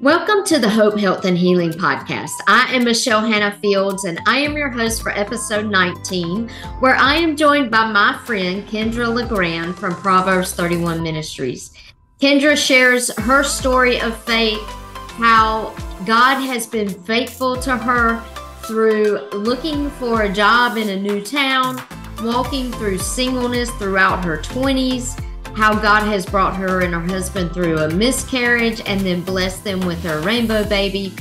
Welcome to the Hope, Health, and Healing podcast. I am Michelle Hannah Fields, and I am your host for episode 19, where I am joined by my friend Kendra LeGrand from Proverbs 31 Ministries. Kendra shares her story of faith, how God has been faithful to her through looking for a job in a new town, walking through singleness throughout her 20s, how God has brought her and her husband through a miscarriage and then blessed them with their rainbow baby.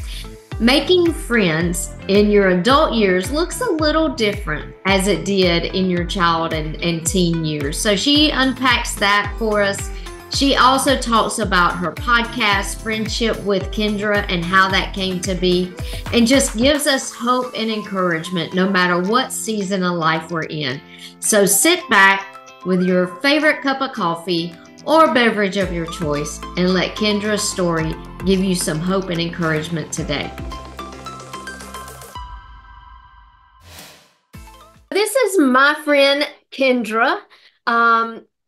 Making friends in your adult years looks a little different as it did in your child and teen years. So she unpacks that for us. She also talks about her podcast, FriendCHIP with Kendra, and how that came to be, and just gives us hope and encouragement no matter what season of life we're in. So sit back with your favorite cup of coffee or beverage of your choice and let Kendra's story give you some hope and encouragement today. This is my friend Kendra.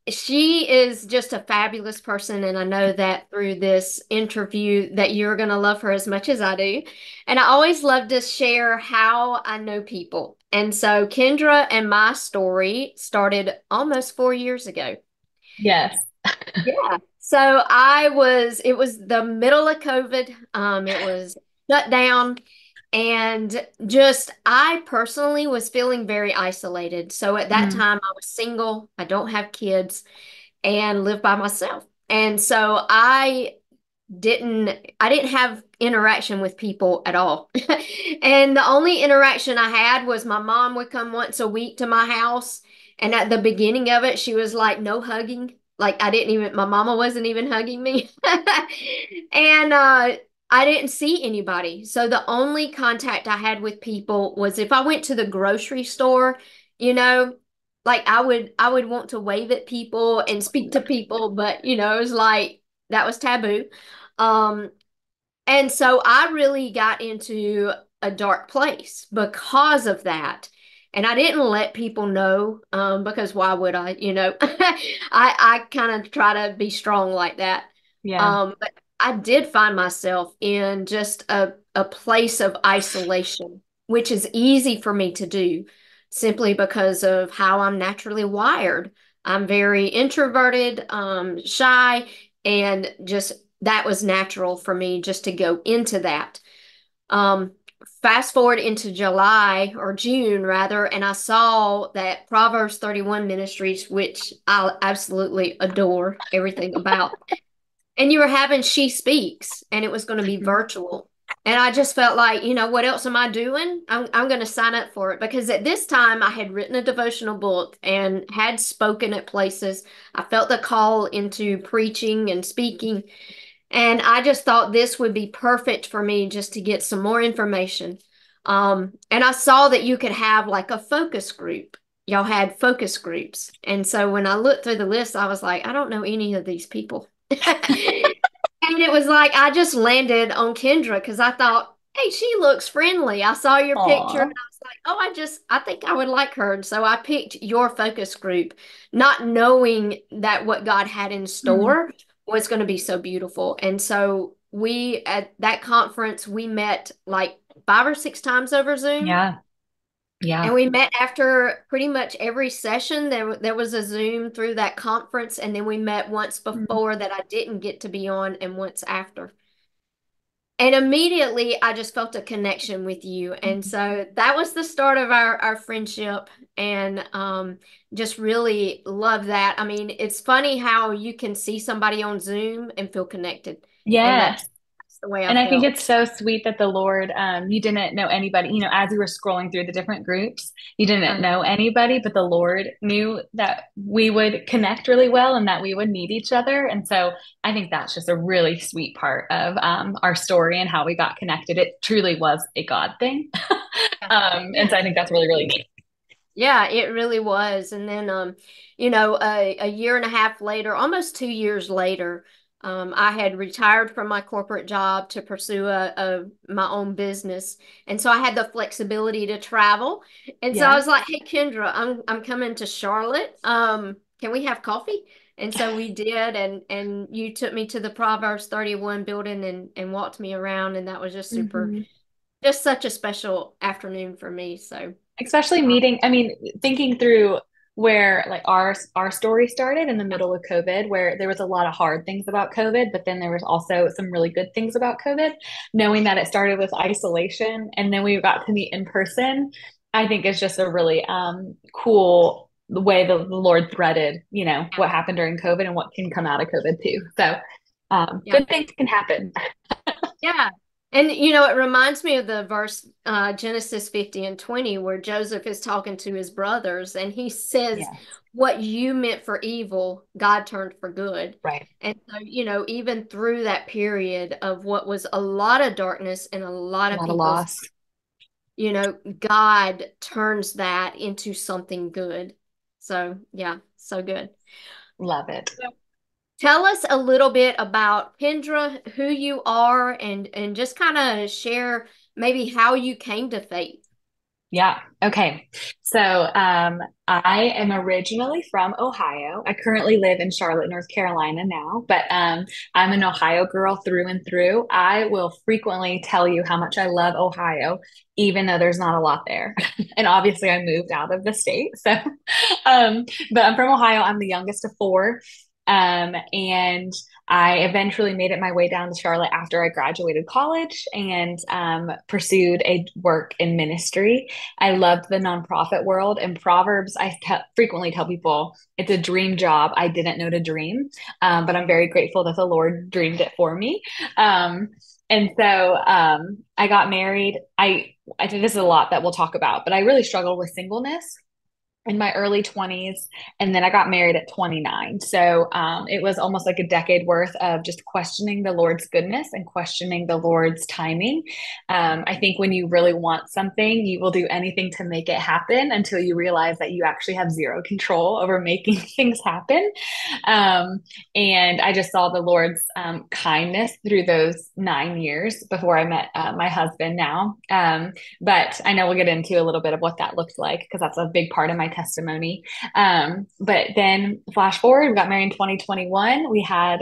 She is just a fabulous person, and I know that through this interview that you're going to love her as much as I do. And I always love to share how I know people. And so Kendra and my story started almost 4 years ago. Yes. Yeah. So it was the middle of COVID. It was shut down. And just, I personally was feeling very isolated. So at that time, I was single, I don't have kids, and live by myself. And so I didn't have interaction with people at all. And the only interaction I had was my mom would come once a week to my house. And at the beginning of it, she was like, no hugging. Like my mama wasn't even hugging me. And I didn't see anybody. So the only contact I had with people was if I went to the grocery store, like I would want to wave at people and speak to people, but it was like that was taboo. Um, and so I really got into a dark place because of that. And I didn't let people know, because why would I? I kind of try to be strong like that. Yeah. But I did find myself in just a place of isolation, which is easy for me to do simply because of how I'm naturally wired. I'm very introverted, shy, and just that was natural for me just to go into that. Um, Fast forward into July or June rather, and I saw that Proverbs 31 Ministries, which I absolutely adore everything about. And you were having She Speaks, and it was going to be virtual. And I just felt like, what else am I doing? I'm going to sign up for it because at this time I had written a devotional book and had spoken at places. I felt the call into preaching and speaking. And I just thought this would be perfect for me just to get some more information. And I saw that you could have like a focus group. Y'all had focus groups. And so when I looked through the list, I was like, I don't know any of these people. And it was like I just landed on Kendra because I thought, hey, she looks friendly. I saw your picture and Aw. I was like, oh, I think I would like her. And so I picked your focus group, not knowing that what God had in Mm. store was going to be so beautiful. And so we, at that conference, we met like 5 or 6 times over Zoom. Yeah. And Yeah. we met after pretty much every session. There was a Zoom through that conference, and then we met once Mm. before that I didn't get to be on, and once after. And immediately I just felt a connection with you. And so that was the start of our friendship, and just really love that. I mean, it's funny how you can see somebody on Zoom and feel connected. And Yes. that's the way I And I think felt. it's so sweet that the Lord, you didn't know anybody, as you were scrolling through the different groups, you didn't know anybody, but the Lord knew that we would connect really well and that we would need each other. And so I think that's just a really sweet part of our story and how we got connected. It truly was a God thing. And Yeah. so I think that's really, really neat. Yeah, it really was. And then, a year and a half later, almost 2 years later, I had retired from my corporate job to pursue my own business, and so I had the flexibility to travel. And so I Yeah. was like, "Hey, Kendra, I'm coming to Charlotte. Can we have coffee?" And so we did, and you took me to the Proverbs 31 building and walked me around, and that was just super, Mhm. just such a special afternoon for me. So, Especially uh, meeting, I mean, thinking through where like our story started in the yeah, middle of COVID, where there was a lot of hard things about COVID, but then there was also some really good things about COVID. Knowing that it started with isolation and then we got to meet in person, I think is just a really cool way the Lord threaded, yeah, what happened during COVID and what can come out of COVID too. So yeah. good things can happen. Yeah. And it reminds me of the verse Genesis 50 and 20, where Joseph is talking to his brothers and he says, Yeah, what you meant for evil, God turned for good. right. And so, even through that period of what was a lot of darkness in a lot A of lot of people's, loss. God turns that into something good. So, yeah, so good. Love it. Tell us a little bit about Kendra, who you are, and just kind of share maybe how you came to faith. Yeah. Okay. So I am originally from Ohio. I currently live in Charlotte, North Carolina now, but I'm an Ohio girl through and through. I will frequently tell you how much I love Ohio, even though there's not a lot there. And obviously, I moved out of the state. So, um, but I'm from Ohio. I'm the youngest of four. And I eventually made it my way down to Charlotte after I graduated college and pursued a work in ministry. I loved the nonprofit world and Proverbs. Frequently tell people it's a dream job I didn't know to dream, but I'm very grateful that the Lord dreamed it for me. Um, and so I got married. I think this is a lot that we'll talk about, but I really struggled with singleness in my early 20s, and then I got married at 29. So it was almost like a decade worth of just questioning the Lord's goodness and questioning the Lord's timing. I think when you really want something, you will do anything to make it happen until you realize that you actually have zero control over making things happen. um, and I just saw the Lord's kindness through those 9 years before I met my husband now. But I know we'll get into a little bit of what that looked like because that's a big part of my testimony. But then flash forward, we got married in 2021. We had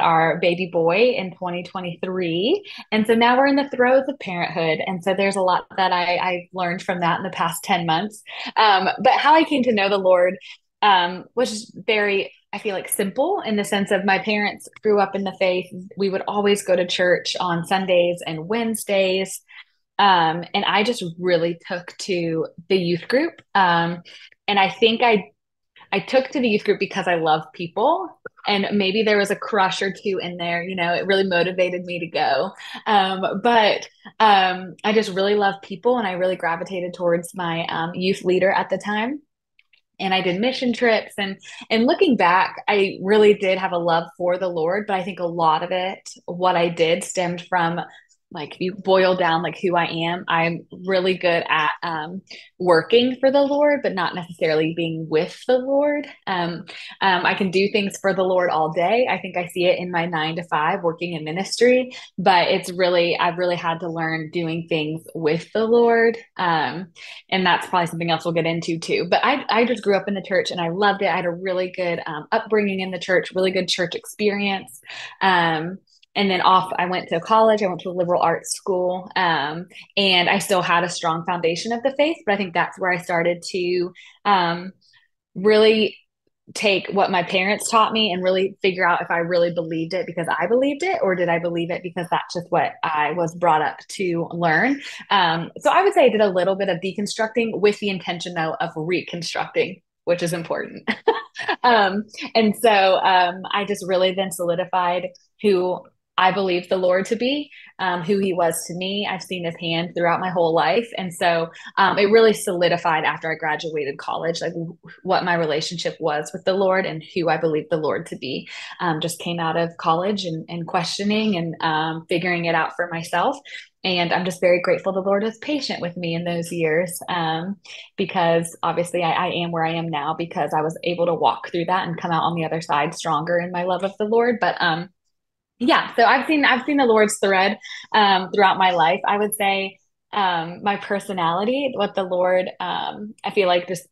our baby boy in 2023. And so now we're in the throes of parenthood. And so there's a lot that I learned from that in the past 10 months. But how I came to know the Lord was just very, I feel like, simple in the sense of my parents grew up in the faith. We would always go to church on Sundays and Wednesdays. And I just really took to the youth group. And I think I took to the youth group because I love people. And maybe there was a crush or two in there, it really motivated me to go. But I just really love people and I really gravitated towards my youth leader at the time. And I did mission trips and looking back, I really did have a love for the Lord, but I think a lot of it, what I did stemmed from like if you boil down like who I am, I'm really good at working for the Lord, but not necessarily being with the Lord. I can do things for the Lord all day. I think I see it in my 9 to 5 working in ministry, but I've really had to learn doing things with the Lord. And that's probably something else we'll get into too. But I just grew up in the church and I loved it. I had a really good upbringing in the church, really good church experience. And then I went to college. I went to a liberal arts school, and I still had a strong foundation of the faith. But I think that's where I started to really take what my parents taught me and really figure out if I really believed it because I believed it or did I believe it because that's just what I was brought up to learn. So I would say I did a little bit of deconstructing with the intention though of reconstructing, which is important. um, and so I just really then solidified who I believed the Lord to be, who he was to me. I've seen his hand throughout my whole life. And so it really solidified after I graduated college, like what my relationship was with the Lord and who I believed the Lord to be. Just came out of college and questioning and figuring it out for myself. And I'm just very grateful the Lord was patient with me in those years because obviously I am where I am now because I was able to walk through that and come out on the other side stronger in my love of the Lord. But yeah, so I've seen the Lord's thread throughout my life. I would say my personality, what the Lord I feel like just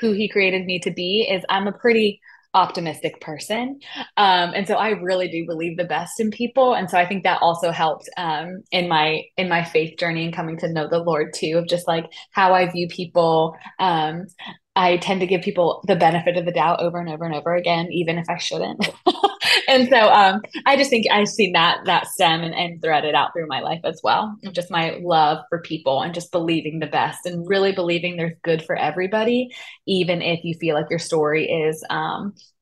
who He created me to be is I'm a pretty optimistic person. And so I really do believe the best in people. And so I think that also helped in my faith journey and coming to know the Lord too, of just like how I view people. I tend to give people the benefit of the doubt over and over and over again, even if I shouldn't. And so I just think I've seen that stem and threaded out through my life as well. Just my love for people and just believing the best and really believing there's good for everybody, even if you feel like your story is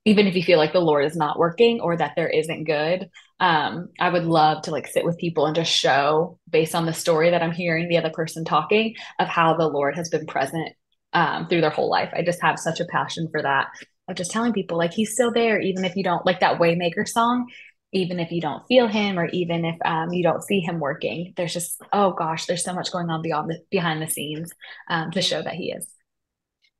even if you feel like the Lord is not working or that there isn't good. I would love to like sit with people and just show based on the story that I'm hearing the other person talking of how the Lord has been present through their whole life. I just have such a passion for that of just telling people like he's still there, even if you don't like that Waymaker song, even if you don't feel him or even if you don't see him working. There's just, oh gosh, there's so much going on behind the scenes to Yeah. show that he is.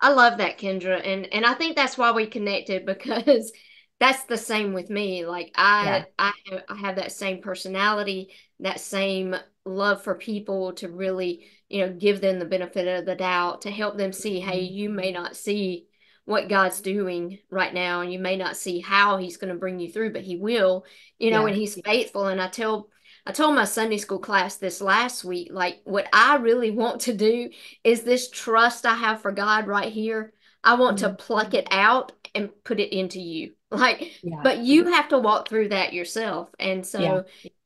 I love that, Kendra. And I think that's why we connected because that's the same with me. Like Yeah. I have that same personality, that same love for people to really, give them the benefit of the doubt, to help them see, hey, Mhm. you may not see what God's doing right now, and you may not see how he's going to bring you through, but he will, and Yeah. he's faithful. And I told my Sunday school class this last week, like what I really want to do is this trust I have for God right here. I want to Mhm. pluck it out and put it into you. Like, Yeah. but you have to walk through that yourself. And Yeah.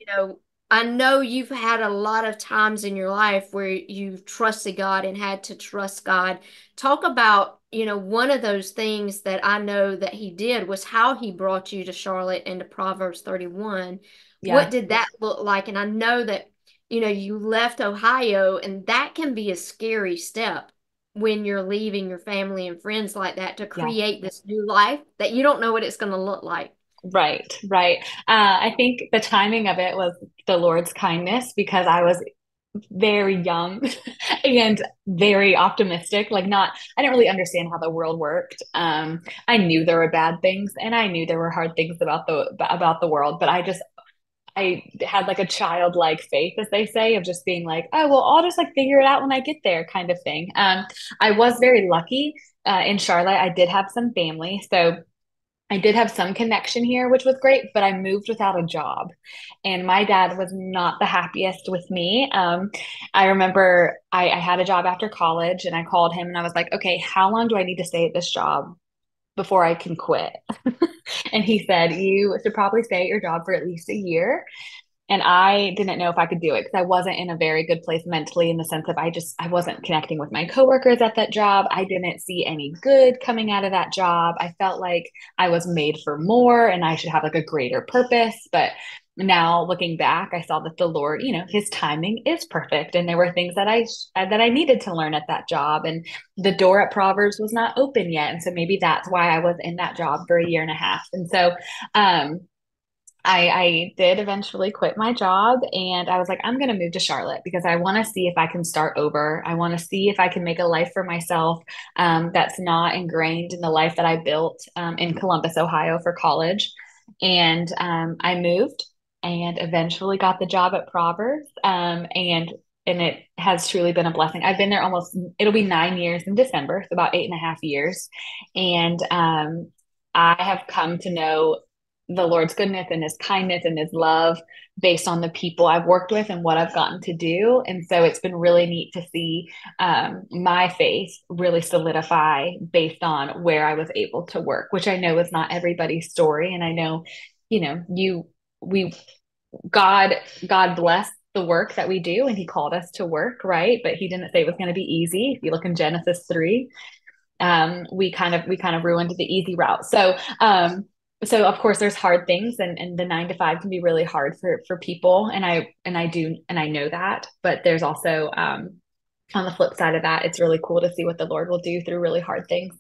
so, I know you've had a lot of times in your life where you've trusted God and had to trust God. Talk about, one of those things that I know that He did was how He brought you to Charlotte and to Proverbs 31. What Yeah. did that look like? And I know that you left Ohio, and that can be a scary step when you're leaving your family and friends like that to Yeah. create this new life that you don't know what it's going to look like. Right, right. I think the timing of it was the Lord's kindness because I was very young and very optimistic. Like, not, I didn't really understand how the world worked. I knew there were bad things and I knew there were hard things about the world, but I had like a childlike faith, as they say, of just being like, oh, well, I'll just like figure it out when I get there, kind of thing. I was very lucky in Charlotte. I did have some family, so I did have some connection here, which was great, but I moved without a job. And my dad was not the happiest with me. I remember I had a job after college and I called him and I was like, okay, how long do I need to stay at this job before I can quit? And he said, you should probably stay at your job for at least a year. And I didn't know if I could do it because I wasn't in a very good place mentally in the sense of I wasn't connecting with my coworkers at that job. I didn't see any good coming out of that job. I felt like I was made for more and I should have like a greater purpose. But now looking back, I saw that the Lord, his timing is perfect. And there were things that I needed to learn at that job. And the door at Proverbs was not open yet. And so maybe that's why I was in that job for a year and a half. And so I did eventually quit my job and I was like, I'm going to move to Charlotte because I want to see if I can start over. I want to see if I can make a life for myself that's not ingrained in the life that I built in Columbus, Ohio for college. And I moved and eventually got the job at Proverbs. And it has truly been a blessing. I've been there it'll be 9 years in December, so about 8.5 years. And I have come to know the Lord's goodness and his kindness and his love based on the people I've worked with and what I've gotten to do. And so it's been really neat to see my faith really solidify based on where I was able to work, which I know is not everybody's story. And I know, we, God, God bless the work that we do and he called us to work, right? But he didn't say it was going to be easy. If you look in Genesis 3, we kind of ruined the easy route. So of course there's hard things and the 9 to 5 can be really hard for people. And I know that, but there's also, on the flip side of that, it's really cool to see what the Lord will do through really hard things,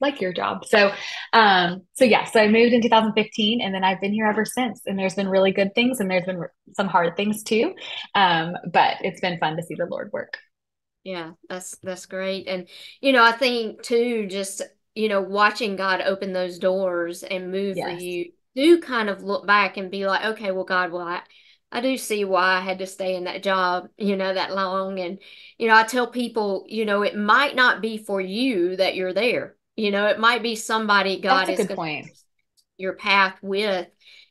like your job. So I moved in 2015 and then I've been here ever since. And there's been really good things and there's been some hard things too. But it's been fun to see the Lord work. Yeah, that's great. And I think too, just watching God open those doors and move for Yes. you, do kind of look back and be like, okay, well, God, well, I do see why I had to stay in that job, that long. And I tell people, it might not be for you that you're there. It might be somebody That's God a is good going to point. your path with,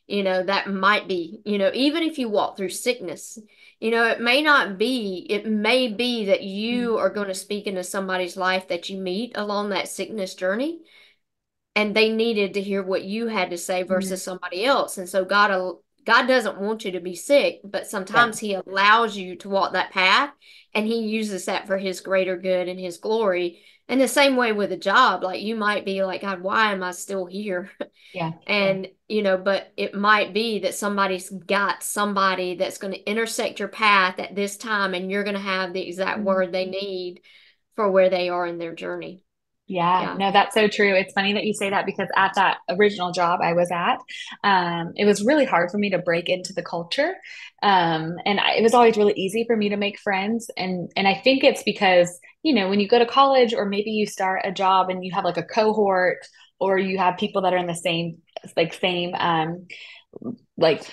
that might be, even if you walk through sickness, it may be that Mm. you are going to speak into somebody's life that you meet along that sickness journey, and they needed to hear what you had to say Mm. versus somebody else. And so God doesn't want you to be sick, but Right. sometimes he allows you to walk that path, and he uses that for his greater good and his glory. And the same way with a job, like you might be like, God, why am I still here? Yeah. And, but it might be that somebody's got somebody that's going to intersect your path at this time, and you're going to have the exact Mm. word they need for where they are in their journey. Yeah, Yeah. no, that's so true. It's funny that you say that because at that original job I was at, it was really hard for me to break into the culture. It was always really easy for me to make friends. And I think it's because, when you go to college or maybe you start a job and you have like a cohort or you have people that are in the like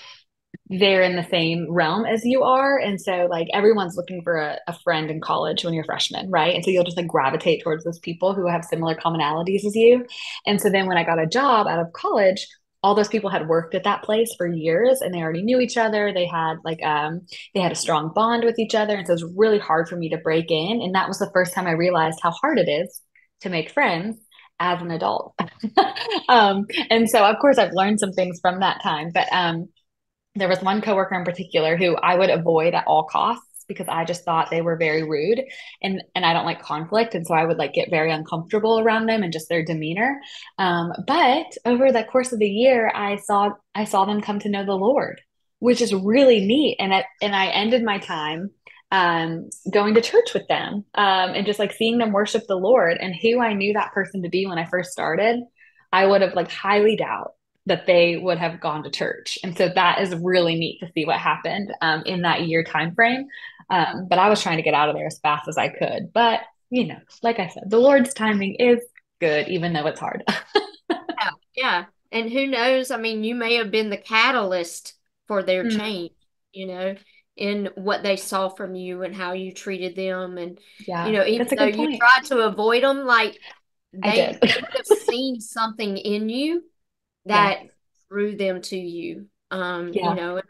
they're in the same realm as you are. And so like everyone's looking for a friend in college when you're a freshman, right? And so you'll just like gravitate towards those people who have similar commonalities as you. And so then when I got a job out of college, all those people had worked at that place for years and they already knew each other. They had a strong bond with each other. And so it was really hard for me to break in. And that was the first time I realized how hard it is to make friends as an adult. And so of course I've learned some things from that time. But there was one coworker in particular who I would avoid at all costs because I just thought they were very rude and I don't like conflict. And so I would like get very uncomfortable around them and just their demeanor. But over the course of the year, I saw them come to know the Lord, which is really neat. And I ended my time going to church with them and just like seeing them worship the Lord and who I knew that person to be when I first started. I would have like highly doubt that they would have gone to church. And so that is really neat to see what happened in that year time frame. But I was trying to get out of there as fast as I could. But, like I said, the Lord's timing is good, even though it's hard. Yeah. Yeah. And who knows? I mean, you may have been the catalyst for their Mm, change, you know, in what they saw from you and how you treated them. And, yeah, even that's a though good you point. tried to avoid them, like I did. they would have seen something in you Yeah. that drew them to you. Yeah.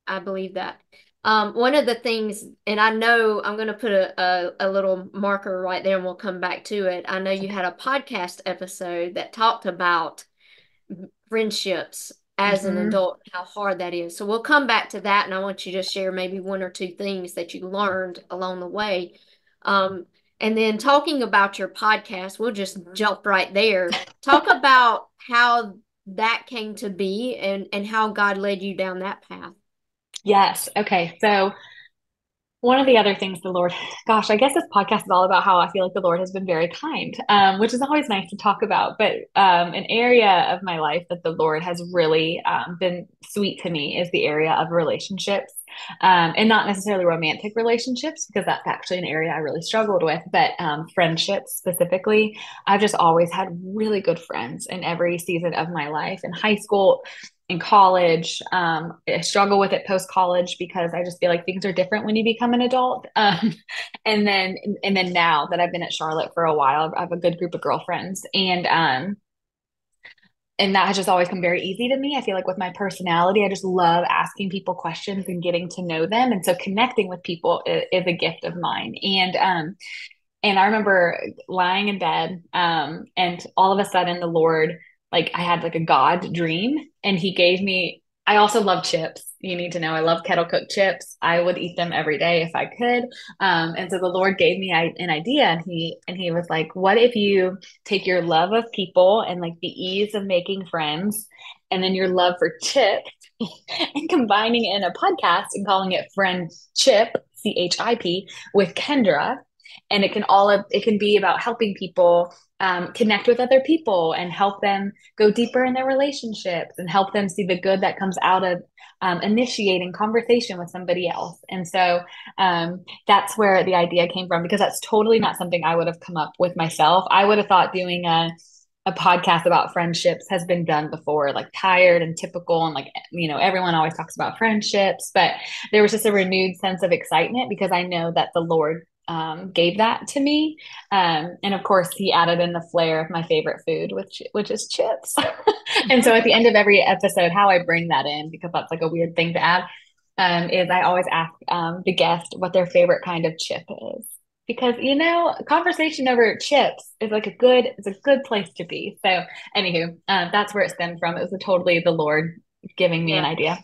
I believe that. One of the things, and I know I'm going to put a little marker right there and we'll come back to it. I know you Okay. had a podcast episode that talked about friendships as an Hmm. adult, how hard that is. So we'll come back to that, and I want you to share maybe one or two things that you learned along the way. Um, and then talking about your podcast, we'll just jump right there. Talk about how that came to be and how God led you down that path. Yes. Okay. So one of the other things the Lord, gosh, I guess this podcast is all about how I feel like the Lord has been very kind, which is always nice to talk about. But an area of my life that the Lord has really been sweet to me is the area of relationships. And not necessarily romantic relationships, because that's actually an area I really struggled with, but friendships specifically. I've just always had really good friends in every season of my life. In high school, in college. I struggle with it post college because I just feel like things are different when you become an adult. And then now that I've been at Charlotte for a while, I have a good group of girlfriends, and that has just always come very easy to me. I feel like with my personality, I just love asking people questions and getting to know them, and so connecting with people is a gift of mine. And I remember lying in bed, and all of a sudden the Lord, like I had like a God dream, and He gave me. I also love chips. You need to know I love kettle cooked chips. I would eat them every day if I could. And so the Lord gave me an idea, and He was like, "What if you take your love of people and like the ease of making friends, and then your love for chips, and combining it in a podcast and calling it FriendCHIP, CHIP, with Kendra." And it can be about helping people connect with other people and help them go deeper in their relationships and help them see the good that comes out of initiating conversation with somebody else. And so that's where the idea came from, because that's totally not something I would have come up with myself. I would have thought doing a podcast about friendships has been done before, like tired and typical, and like everyone always talks about friendships, but there was just a renewed sense of excitement because I know that the Lord gave that to me. And of course, he added in the flair of my favorite food, which is chips. And so at the end of every episode, how I bring that in, because that's like a weird thing to add, is I always ask the guest what their favorite kind of chip is. Because conversation over chips is like it's a good place to be. So, anywho, that's where it stemmed from. It was totally the Lord giving me an Yeah. idea.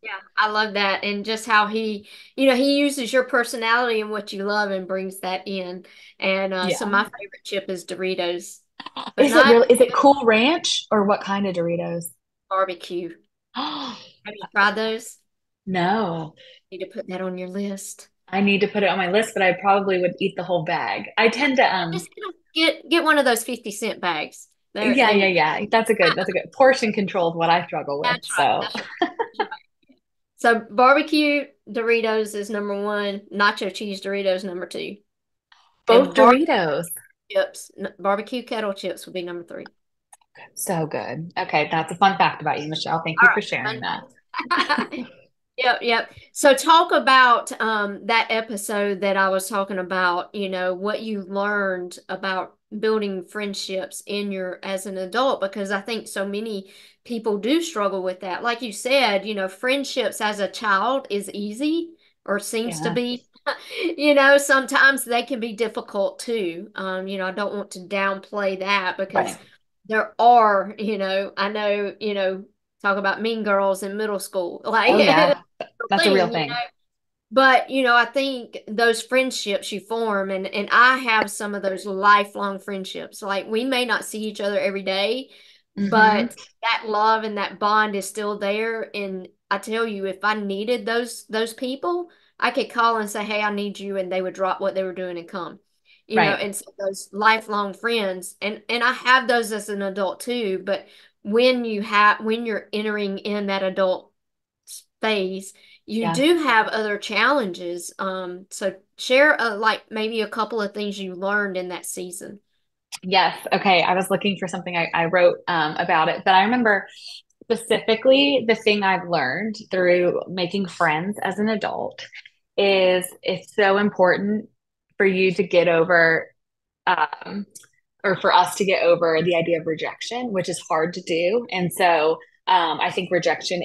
Yeah, I love that. And just how he uses your personality and what you love and brings that in. And so Yeah. my favorite chip is Doritos, but Is it not really, is it Cool Ranch or what kind of Doritos? barbecue. Oh, Have you tried those? no. Need to put that on your list. I need to put it on my list, but I probably would eat the whole bag. I tend to, Just get one of those 50-cent bags. yeah, They're yeah, yeah. That's a good portion control is what I struggle with. That's right. So That's right. That's right. So barbecue Doritos is number one. Nacho cheese Doritos number two, both and Doritos. barbecue kettle chips would be number three. So good. Okay, that's a fun fact about you, Michelle. Thank All you for right, sharing fun that. fact. Yep, yep. So talk about that episode that I was talking about, what you learned about building friendships in your as an adult, because I think so many people do struggle with that. Like you said, friendships as a child is easy or seems to Yeah, be. Sometimes they can be difficult too. I don't want to downplay that because right. there are, I know, talk about mean girls in middle school. Oh Like yeah, that's a real thing. thing. But I think those friendships you form, and I have some of those lifelong friendships. Like we may not see each other every day, Hmm. but that love and that bond is still there. And I tell you, if I needed those people, I could call and say, "Hey, I need you," and they would drop what they were doing and come. Right. And so those lifelong friends, and I have those as an adult too. But when you're entering in that adult phase, you Yeah. do have other challenges. So share like maybe a couple of things you learned in that season. Yes. Okay. I was looking for something I wrote about it, but I remember specifically the thing I've learned through making friends as an adult is it's so important for you to get over um, or for us to get over the idea of rejection, which is hard to do. And so I think rejection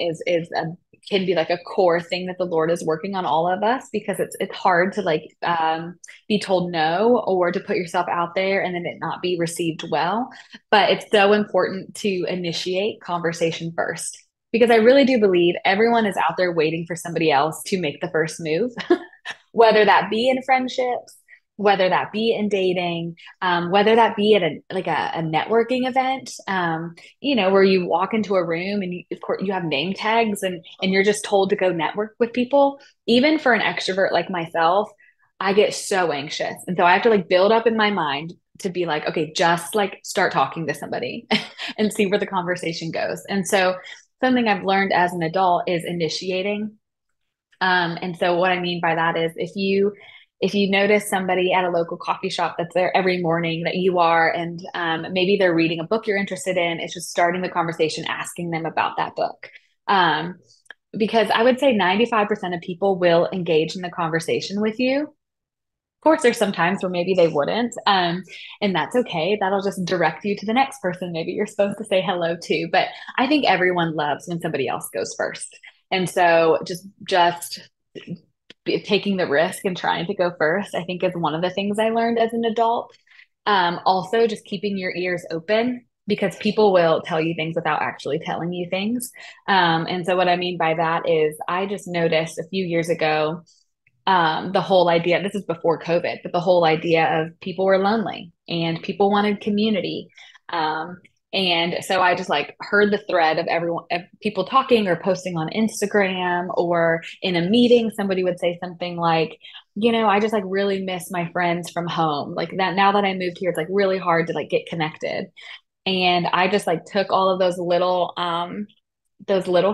can be like a core thing that the Lord is working on all of us because it's hard to like be told no or to put yourself out there and then it not be received well. But it's so important to initiate conversation first because I really do believe everyone is out there waiting for somebody else to make the first move, whether that be in friendships, whether that be in dating, whether that be at a networking event, where you walk into a room and of course you have name tags and you're just told to go network with people. Even for an extrovert like myself, I get so anxious, and so I have to like build up in my mind to be like, okay, just like start talking to somebody and see where the conversation goes. And so something I've learned as an adult is initiating. And so what I mean by that is if you notice somebody at a local coffee shop that's there every morning that you are, and maybe they're reading a book you're interested in, it's just starting the conversation, asking them about that book. Um, because I would say 95% of people will engage in the conversation with you. Of course, there's some times where maybe they wouldn't, and that's okay. That'll just direct you to the next person maybe you're supposed to say hello to. But I think everyone loves when somebody else goes first. And so just taking the risk and trying to go first, I think is one of the things I learned as an adult. Also, just keeping your ears open because people will tell you things without actually telling you things. And so, what I mean by that is, I just noticed a few years ago the whole idea, this is before COVID, but the whole idea of people were lonely and people wanted community. Um, and so I just like heard the thread of everyone, of people talking or posting on Instagram or in a meeting, somebody would say something like, I just like really miss my friends from home. Like that now that I moved here, it's like really hard to like get connected. And I just like took all of those little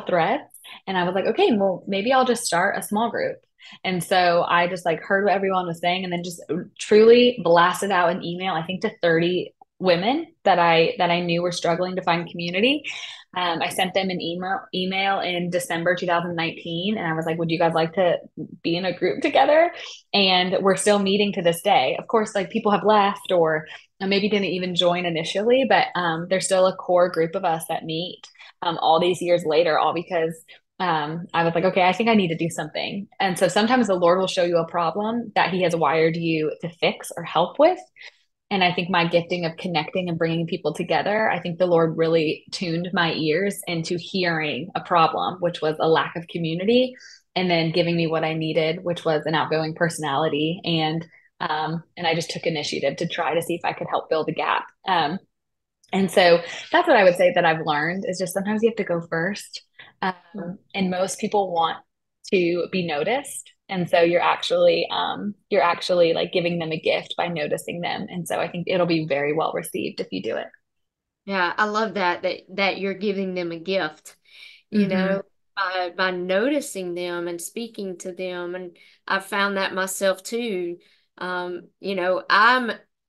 threads and I was like, okay, well, maybe I'll just start a small group. And so I just like heard what everyone was saying and then just truly blasted out an email, I think to 30 women that I knew were struggling to find community. I sent them an email in December 2019, and I was like, "Would you guys like to be in a group together?" And we're still meeting to this day. Of course, like people have left or maybe didn't even join initially, but there's still a core group of us that meet all these years later, all because I was like, okay, I think I need to do something. And so sometimes the Lord will show you a problem that He has wired you to fix or help with. And I think my gifting of connecting and bringing people together, I think the Lord really tuned my ears into hearing a problem, which was a lack of community, and then giving me what I needed, which was an outgoing personality. And I just took initiative to try to see if I could help fill the gap. And so that's what I would say that I've learned is just sometimes you have to go first. And most people want to be noticed. And so you're actually like giving them a gift by noticing them. And so I think it'll be very well received if you do it. Yeah, I love that you're giving them a gift, you Hmm. know, by noticing them and speaking to them. And I found that myself too. I'm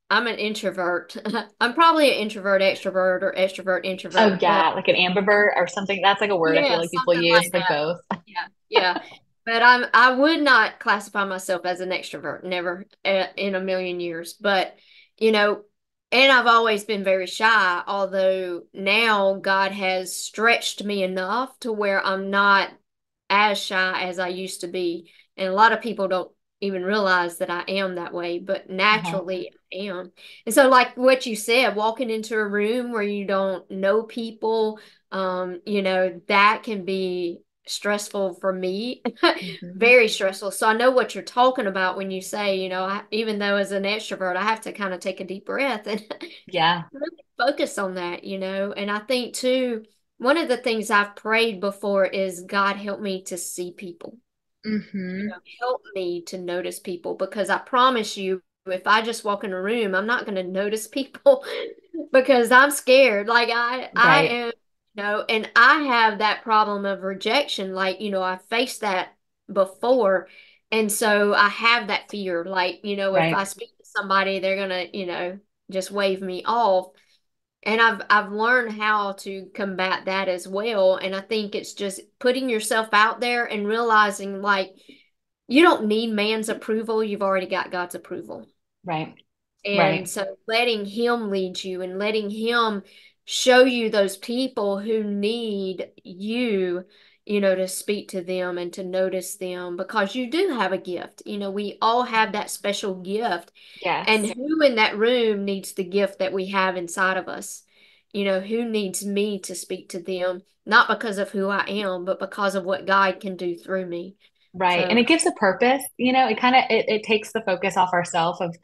an introvert. I'm probably an introvert extrovert or extrovert Oh introvert, but yeah, like an ambivert or something. That's like a word I feel yeah, like people something use, like like that. both. Yeah, yeah. But I would not classify myself as an extrovert, never in a million years. But you know, and I've always been very shy, although now God has stretched me enough to where I'm not as shy as I used to be. And a lot of people don't even realize that I am that way, but Uh-huh. naturally I am. And so like what you said, walking into a room where you don't know people, that can be stressful for me, Hmm. very stressful. So I know what you're talking about when you say, even though as an extrovert, I have to kind of take a deep breath and Yeah. really focus on that. And I think too, one of the things I've prayed before is God help me to see people. Hmm. Help me to notice people because I promise you, if I just walk in a room, I'm not going to notice people because I'm scared. Like I Right. am, and I have that problem of rejection. Like, I faced that before. And so I have that fear. Like, if I Right. speak to somebody, they're going to, just wave me off. And I've learned how to combat that as well. And I think it's just putting yourself out there and realizing like you don't need man's approval. You've already got God's approval. Right. And Right. so letting him lead you and letting him show you those people who need you, to speak to them and to notice them because you do have a gift. We all have that special gift. And Yes. who in that room needs the gift that we have inside of us? Who needs me to speak to them, not because of who I am, but because of what God can do through me. Right. And So, it gives a purpose, it kind of it takes the focus off ourselves of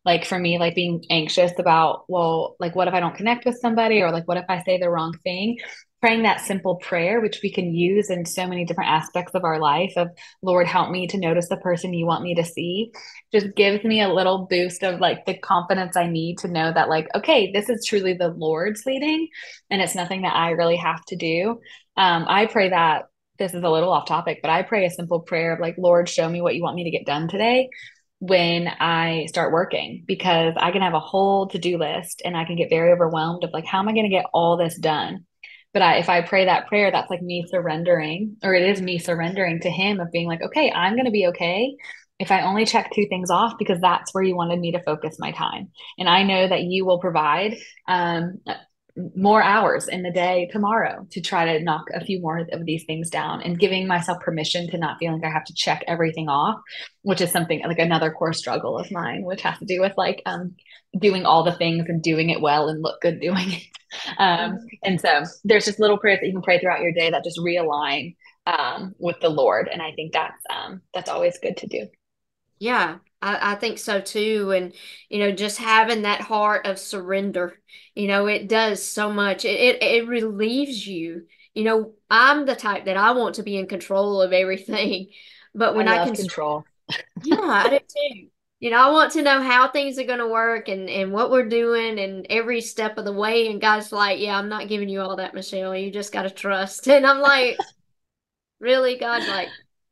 like for me, like being anxious about, well, like what if I don't connect with somebody or like what if I say the wrong thing? Praying that simple prayer, which we can use in so many different aspects of our life of Lord, help me to notice the person you want me to see, just gives me a little boost of like the confidence I need to know that like, okay, this is truly the Lord's leading and it's nothing that I really have to do. I pray that this is a little off topic, but I pray a simple prayer of like, Lord, show me what you want me to get done today when I start working, because I can have a whole to-do list and I can get very overwhelmed of like, how am I going to get all this done? But if I pray that prayer, that's like me surrendering, or it is me surrendering to Him of being like, okay, I'm going to be okay if I only check two things off because that's where you wanted me to focus my time. And I know that you will provide more hours in the day tomorrow to try to knock a few more of these things down and giving myself permission to not feel like I have to check everything off, which is something like another core struggle of mine, which has to do with like doing all the things and doing it well and look good doing it. And so there's just little prayers that you can pray throughout your day that just realign with the Lord. And I think that's always good to do. yeah, I think so too. And, just having that heart of surrender, it does so much. It relieves you. I'm the type that I want to be in control of everything. But I when I love can, control. yeah, I do too. I want to know how things are going to work and what we're doing and every step of the way. And God's like, yeah, I'm not giving you all that, Michelle. You just got to trust. And I'm like, really, God? Like,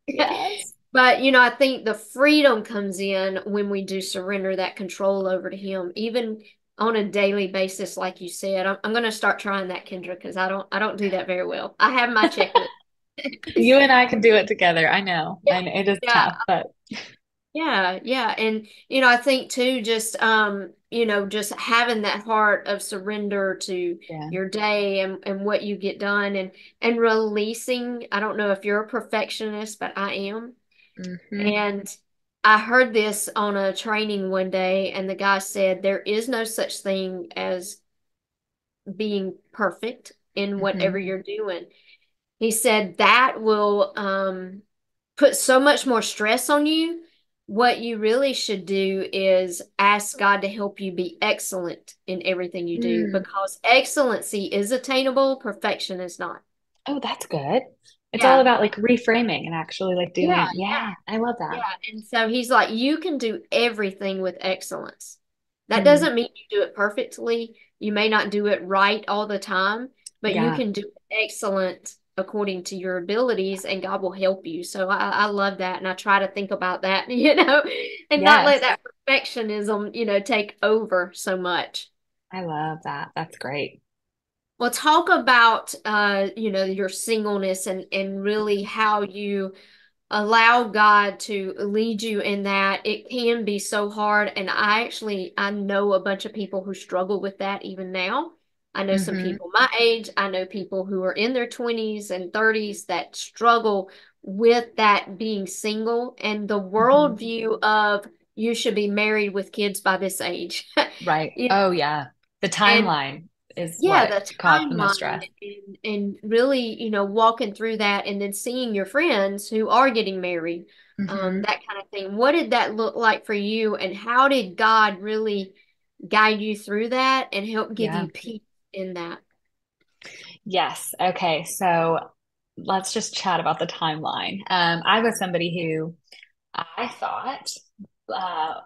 Yes. but I think the freedom comes in when we do surrender that control over to Him. Even on a daily basis, like you said. I'm going to start trying that, Kendra, because I don't do that very well. I have my checklist. You and I can do it together. I know. Yeah, And it is yeah, tough, but yeah. And I think too, just just having that heart of surrender to yeah. your day and what you get done and releasing. I don't know if you're a perfectionist, but I am. Hmm. And I heard this on a training one day, and the guy said there is no such thing as being perfect in whatever Hmm. you're doing. He said that will put so much more stress on you. What you really should do is ask God to help you be excellent in everything you do Mm. because excellency is attainable, perfection is not. Oh, that's good. It's all Yeah. about like reframing and actually like Yeah, doing, yeah, I love that. yeah. And so he's like, you can do everything with excellence. That Mm. doesn't mean you do it perfectly. You may not do it right all the time, but you Yeah. can do it excellent according to your abilities, and God will help you. So I love that. And I try to think about that, and not let Yes. that perfectionism, take over so much. I love that. That's great. Well, talk about your singleness and really how you allow God to lead you in that. It can be so hard. And I know a bunch of people who struggle with that even now. I know some Hmm. people my age. I know people who are in their 20s and 30s that struggle with that being single and the Hmm. worldview of you should be married with kids by this age. Right. You know, Oh, yeah. The and timeline is yeah, what the caused the most timeline stress. and really, walking through that and then seeing your friends who are getting married, Hmm. that kind of thing. What did that look like for you, and how did God really guide you through that and help give Yeah. you peace in that? Yes. Okay. So let's just chat about the timeline. I was somebody who I thought,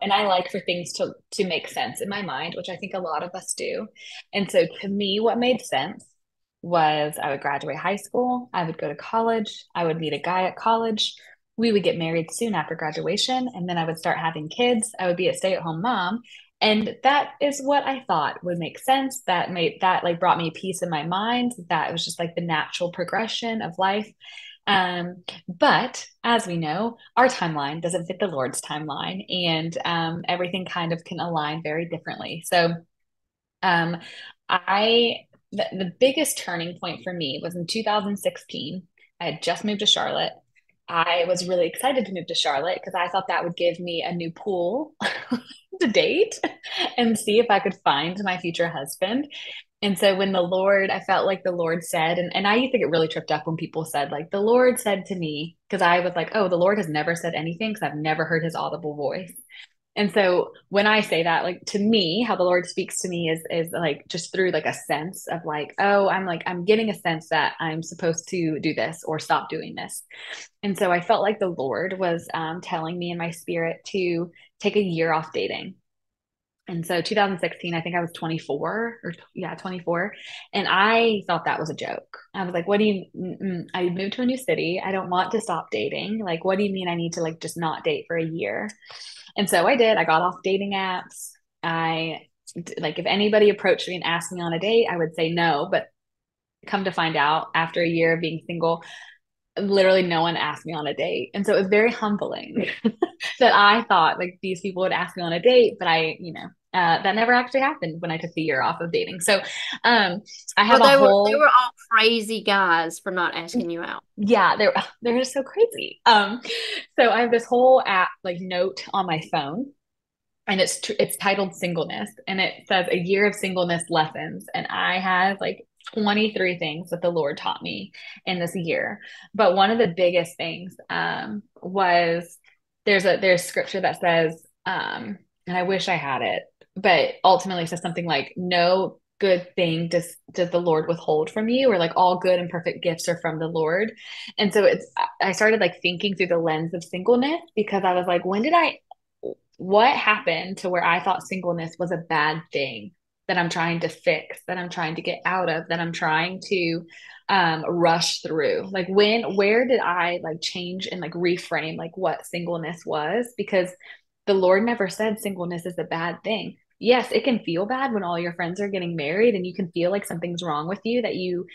and I like for things to make sense in my mind, which I think a lot of us do. And so to me, what made sense was I would graduate high school, I would go to college, I would meet a guy at college, we would get married soon after graduation, and then I would start having kids. I would be a stay-at-home mom. And that is what I thought would make sense. That made that like brought me peace in my mind. That it was just like the natural progression of life. But as we know, our timeline doesn't fit the Lord's timeline, and everything kind of can align very differently. So, um, I the biggest turning point for me was in 2016. I had just moved to Charlotte. I was really excited to move to Charlotte because I thought that would give me a new pool to date and see if I could find my future husband. And so when the Lord, I felt like the Lord said, and I used to get really tripped up when people said, like, the Lord said to me, because I was like, oh, the Lord has never said anything because I've never heard his audible voice. And so when I say that, like to me, how the Lord speaks to me is like just through like a sense of like, oh, I'm getting a sense that I'm supposed to do this or stop doing this. And so I felt like the Lord was telling me in my spirit to take a year off dating. And so 2016, I think I was 24 or yeah, 24. And I thought that was a joke. I was like, what do you, I moved to a new city. I don't want to stop dating. Like, what do you mean I need to like just not date for a year? And so I did. I got off dating apps. I like if anybody approached me and asked me on a date, I would say no. But come to find out after a year of being single, literally no one asked me on a date. And so it was very humbling that I thought like these people would ask me on a date, but that never actually happened when I took the year off of dating. So I have Well, a they were whole, all crazy guys for not asking you out. yeah, they're just so crazy. So I have this whole app like note on my phone and it's titled Singleness, and it says a year of singleness lessons, and I have like 23 things that the Lord taught me in this year. But one of the biggest things was there's scripture that says and I wish I had it, but ultimately it says something like no good thing does the Lord withhold from you, or like all good and perfect gifts are from the Lord. And so I started like thinking through the lens of singleness, because I was like, what happened to where I thought singleness was a bad thing that I'm trying to fix, that I'm trying to get out of, that I'm trying to rush through? Like where did I like change and like reframe like what singleness was? Because the Lord never said singleness is a bad thing. yes, it can feel bad when all your friends are getting married and you can feel like something's wrong with you, that you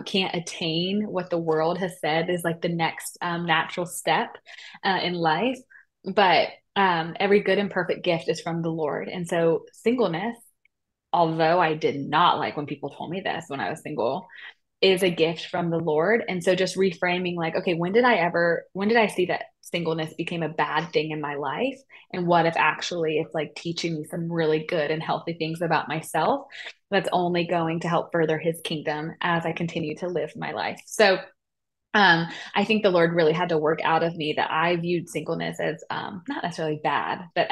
can't attain what the world has said is like the next natural step in life. But every good and perfect gift is from the Lord. And so singleness, although I did not like when people told me this when I was single, is a gift from the Lord. And so just reframing like, okay, when did I see that singleness became a bad thing in my life? And what if actually it's like teaching me some really good and healthy things about myself that's only going to help further his kingdom as I continue to live my life. So I think the Lord really had to work out of me that I viewed singleness as not necessarily bad, but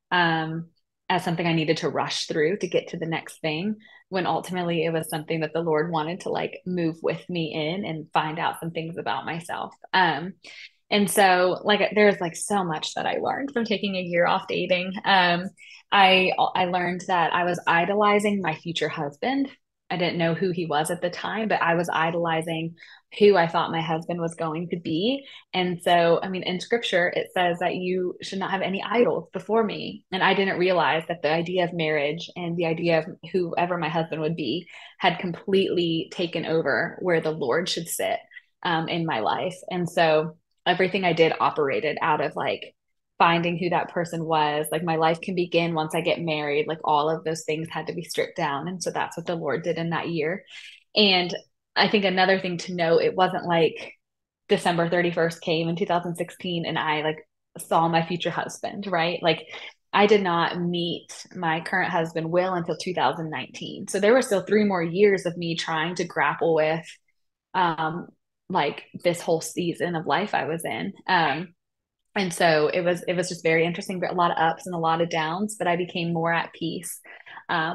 um, as something I needed to rush through to get to the next thing. When ultimately it was something that the Lord wanted to like move with me in and find out some things about myself. And so like there's like so much that I learned from taking a year off dating. I learned that I was idolizing my future husband. I didn't know who he was at the time, but I was idolizing who I thought my husband was going to be. And so, I mean, in scripture, it says that you should not have any idols before me. And I didn't realize that the idea of marriage and the idea of whoever my husband would be had completely taken over where the Lord should sit in my life. And so everything I did operated out of like finding who that person was. Like my life can begin once I get married. Like all of those things had to be stripped down. And so that's what the Lord did in that year. And I think another thing to note, it wasn't like December 31st came in 2016 and I like saw my future husband, right? Like I did not meet my current husband, Will, until 2019. So there were still 3 more years of me trying to grapple with um like this whole season of life I was in. And so it was just very interesting, but a lot of ups and a lot of downs, but I became more at peace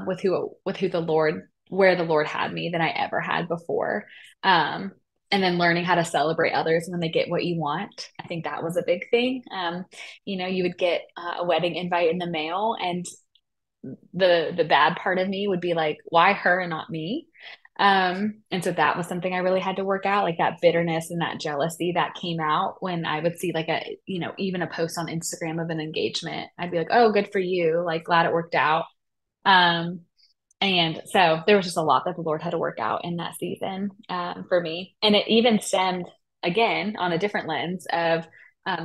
with who the Lord where the Lord had me than I ever had before. Um, and then learning how to celebrate others when they get what you want. I think that was a big thing. You would get a wedding invite in the mail, and the bad part of me would be like, why her and not me? And so that was something I really had to work out, like that bitterness and that jealousy that came out when I would see like even a post on Instagram of an engagement. I'd be like, oh, good for you. Like glad it worked out. Um, and so there was just a lot that the Lord had to work out in that season for me. And it even stemmed again on a different lens of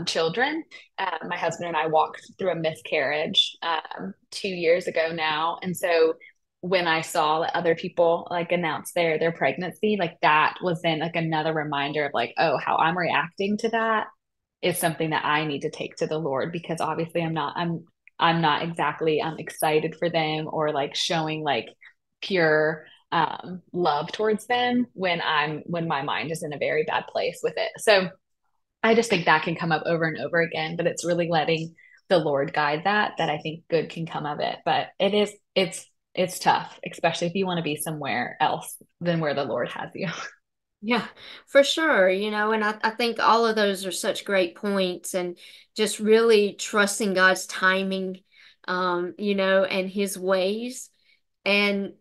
children. My husband and I walked through a miscarriage 2 years ago now. And so when I saw that other people like announce their pregnancy, like that was then like another reminder of like, oh, how I'm reacting to that is something that I need to take to the Lord, because obviously I'm not exactly excited for them or like showing like pure love towards them when my mind is in a very bad place with it. So I just think that can come up over and over again, but it's really letting the Lord guide that I think good can come of it. But it's tough, especially if you want to be somewhere else than where the Lord has you. Yeah, for sure. And I think all of those are such great points and just really trusting God's timing, and his ways. And,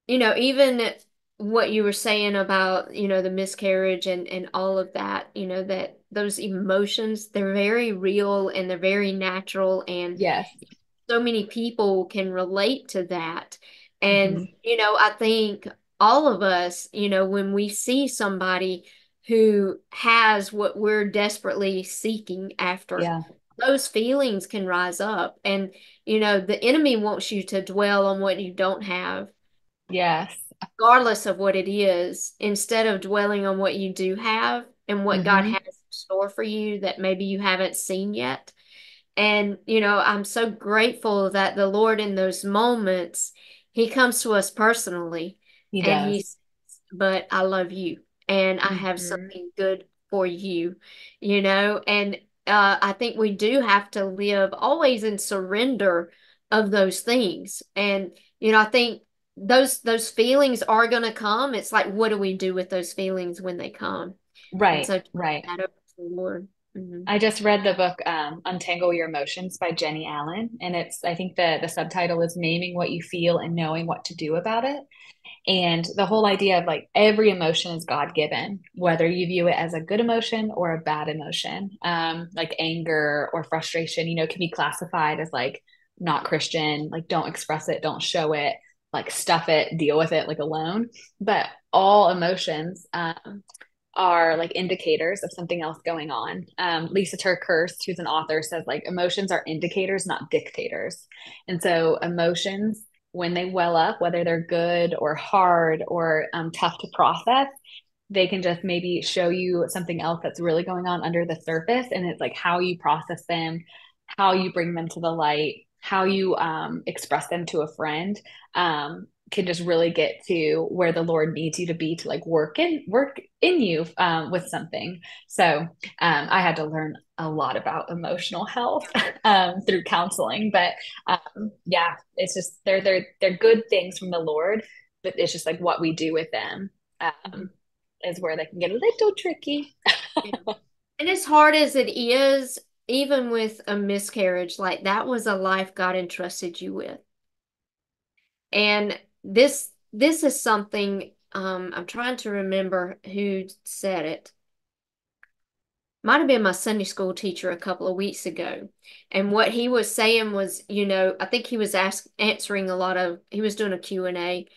even what you were saying about, the miscarriage and all of that, that those emotions, they're very real and they're very natural. And Yes. so many people can relate to that. And, Hmm. I think all of us, when we see somebody who has what we're desperately seeking after, Yeah. those feelings can rise up. And, the enemy wants you to dwell on what you don't have, Yes. regardless of what it is, instead of dwelling on what you do have and what God Hmm. has in store for you that maybe you haven't seen yet. And, I'm so grateful that the Lord in those moments, he comes to us personally He and does. he's, but I love you and I have Hmm. something good for you, and I think we do have to live always in surrender of those things. And, I think those feelings are going to come. It's like, what do we do with those feelings when they come? And Right, so right. that over to the Lord. Hmm. I just read the book Untangle Your Emotions by Jenny Allen, and I think the subtitle is Naming What You Feel and Knowing What to Do About It. And the whole idea of like every emotion is God given, whether you view it as a good emotion or a bad emotion, like anger or frustration, can be classified as like not Christian, like don't express it, don't show it, like stuff it, deal with it like alone. But all emotions are like indicators of something else going on. Lisa TerKeurst, who's an author, says like emotions are indicators, not dictators. And so emotions, when they well up, whether they're good or hard or tough to process, they can just maybe show you something else that's really going on under the surface. And it's like how you process them, how you bring them to the light, how you express them to a friend. Can just really get to where the Lord needs you to be to like work in you with something. So I had to learn a lot about emotional health through counseling, but yeah, it's just they're good things from the Lord, but it's just like what we do with them. Mhm. Is where they can get a little tricky. Yeah. And as hard as it is, even with a miscarriage, like that was a life God entrusted you with. And this is something I'm trying to remember who said it. Might have been my Sunday school teacher a couple of weeks ago. And what he was saying was, I think he was answering he was doing a Q&A.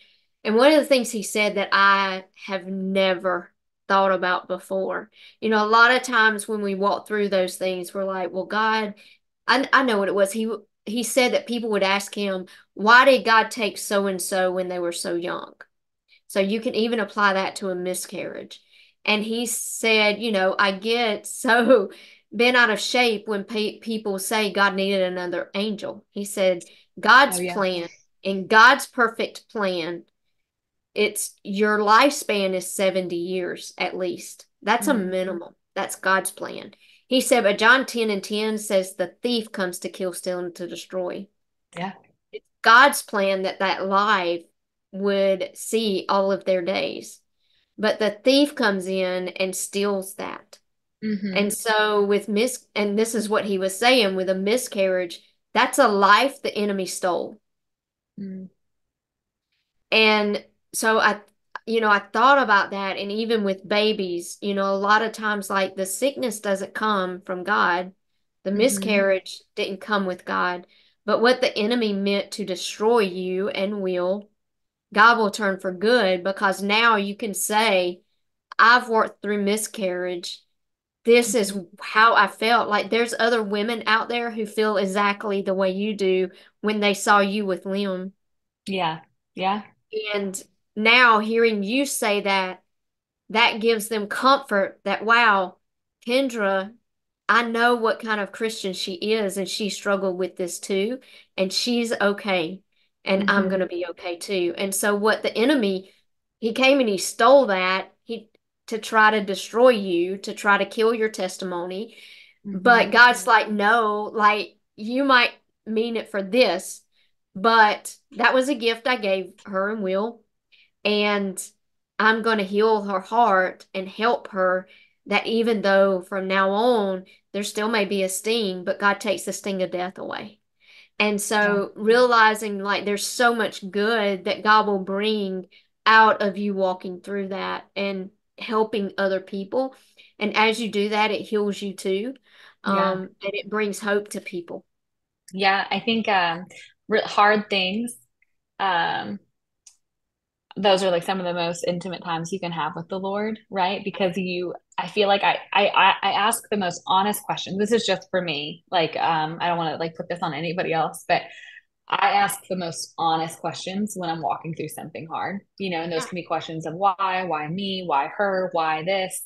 And one of the things he said that I have never thought about before, a lot of times when we walk through those things, we're like, well, God, I know what it was. He said that people would ask him, why did God take so and so when they were so young? So you can even apply that to a miscarriage. And he said, I get so bent out of shape when people say God needed another angel. He said, Oh God's yeah. plan, in God's perfect plan, it's your lifespan is 70 years at least. That's a Mm-hmm. minimum. That's God's plan. He said, but John 10 and 10 says the thief comes to kill, steal, and to destroy. Yeah. God's plan that life would see all of their days. But the thief comes in and steals that. Mm-hmm. And so and this is what he was saying with a miscarriage, that's a life the enemy stole. Mm-hmm. And so I thought about that. And even with babies, a lot of times like the sickness doesn't come from God. The Mm-hmm. miscarriage didn't come with God. But what the enemy meant to destroy you and God will turn for good because now you can say, I've worked through miscarriage. This is Mm-hmm. how I felt. Like there's other women out there who feel exactly the way you do when they saw you with Liam. Yeah. Yeah. And now hearing you say that, that gives them comfort that, wow, Kendra, I know what kind of Christian she is, and she struggled with this too, and she's okay, and I'm Mm-hmm. going to be okay too. And so, what the enemy, he came and he stole that to try to destroy you, to try to kill your testimony. Mm-hmm. But God's like, no, like you might mean it for this, but that was a gift I gave her and Will. And I'm going to heal her heart and help her that even though from now on there still may be a sting, but God takes the sting of death away. And Yeah. so realizing like there's so much good that God will bring out of you walking through that and helping other people. And as you do that, it heals you too. Yeah. And it brings hope to people. Yeah. I think hard things, um, those are like some of the most intimate times you can have with the Lord, right? Because I feel like I ask the most honest questions. This is just for me. Like, I don't want to like put this on anybody else, but I ask the most honest questions when I'm walking through something hard, and those Yeah. can be questions of why me, why her, why this,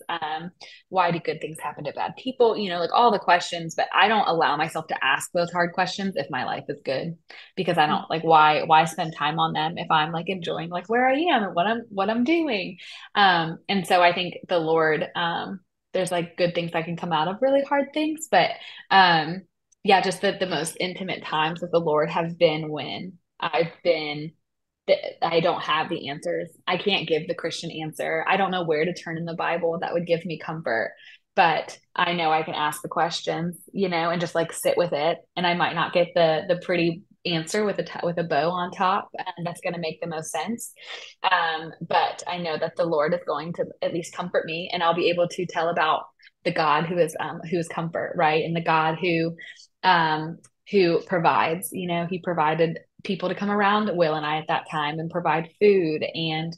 why do good things happen to bad people, like all the questions, but I don't allow myself to ask those hard questions if my life is good, because I don't like why spend time on them if I'm like enjoying like where I am and what I'm doing. And so I think the Lord, there's like good things that can come out of really hard things, but yeah, just the most intimate times with the Lord have been when I don't have the answers. I can't give the Christian answer. I don't know where to turn in the Bible that would give me comfort, but I know I can ask the questions, and just like sit with it. And I might not get the pretty answer with a bow on top, and that's going to make the most sense. But I know that the Lord is going to at least comfort me, and I'll be able to tell about the God who is comfort, right? And the God who who provides. He provided people to come around Will and I at that time and provide food. And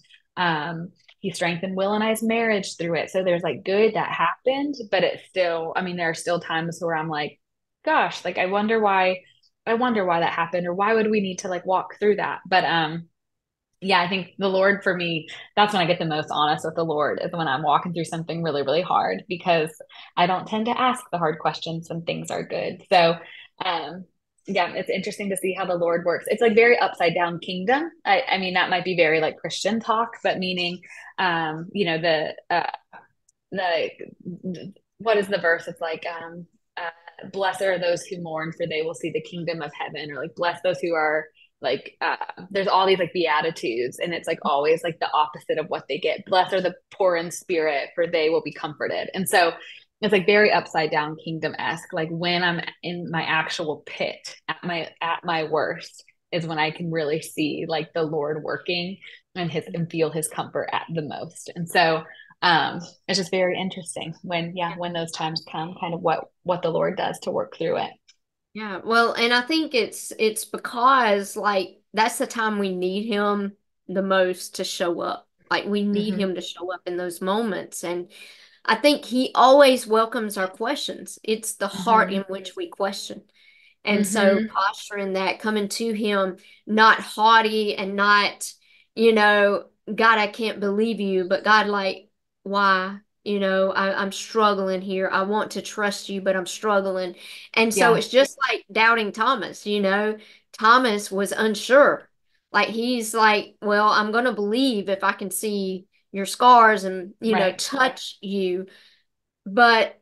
he strengthened Will and I's marriage through it. So there's like good that happened, but it's still, I mean, there are still times where I'm like, gosh, like I wonder why that happened, or why would we need to like walk through that? But yeah, I think the Lord for me, that's when I get the most honest with the Lord, is when I'm walking through something really, really hard, because I don't tend to ask the hard questions when things are good. So, um, yeah, it's interesting to see how the Lord works. It's like very upside down kingdom. I mean, that might be very like Christian talk, but meaning, the what is the verse? It's like, blessed are those who mourn, for they will see the kingdom of heaven, or like bless those who are like, there's all these like beatitudes, and it's like always like the opposite of what they get. Blessed are the poor in spirit, for they will be comforted. And so it's like very upside down kingdom-esque. Like when I'm in my actual pit at my worst is when I can really see like the Lord working and feel his comfort at the most. And so it's just very interesting when, yeah, when those times come, kind of what the Lord does to work through it. Yeah, well, and I think it's because like that's the time we need him the most to show up. Like we need Hmm. him to show up in those moments. And I think he always welcomes our questions. It's the heart in Hmm. which we question. And so Hmm. posturing that, coming to him, not haughty and not, God, I can't believe you, but God, like, why? I'm struggling here. I want to trust you, but I'm struggling. And so Yeah. it's just like doubting Thomas. Thomas was unsure. Like he's like, well, I'm going to believe if I can see your scars and, Right. touch you. But,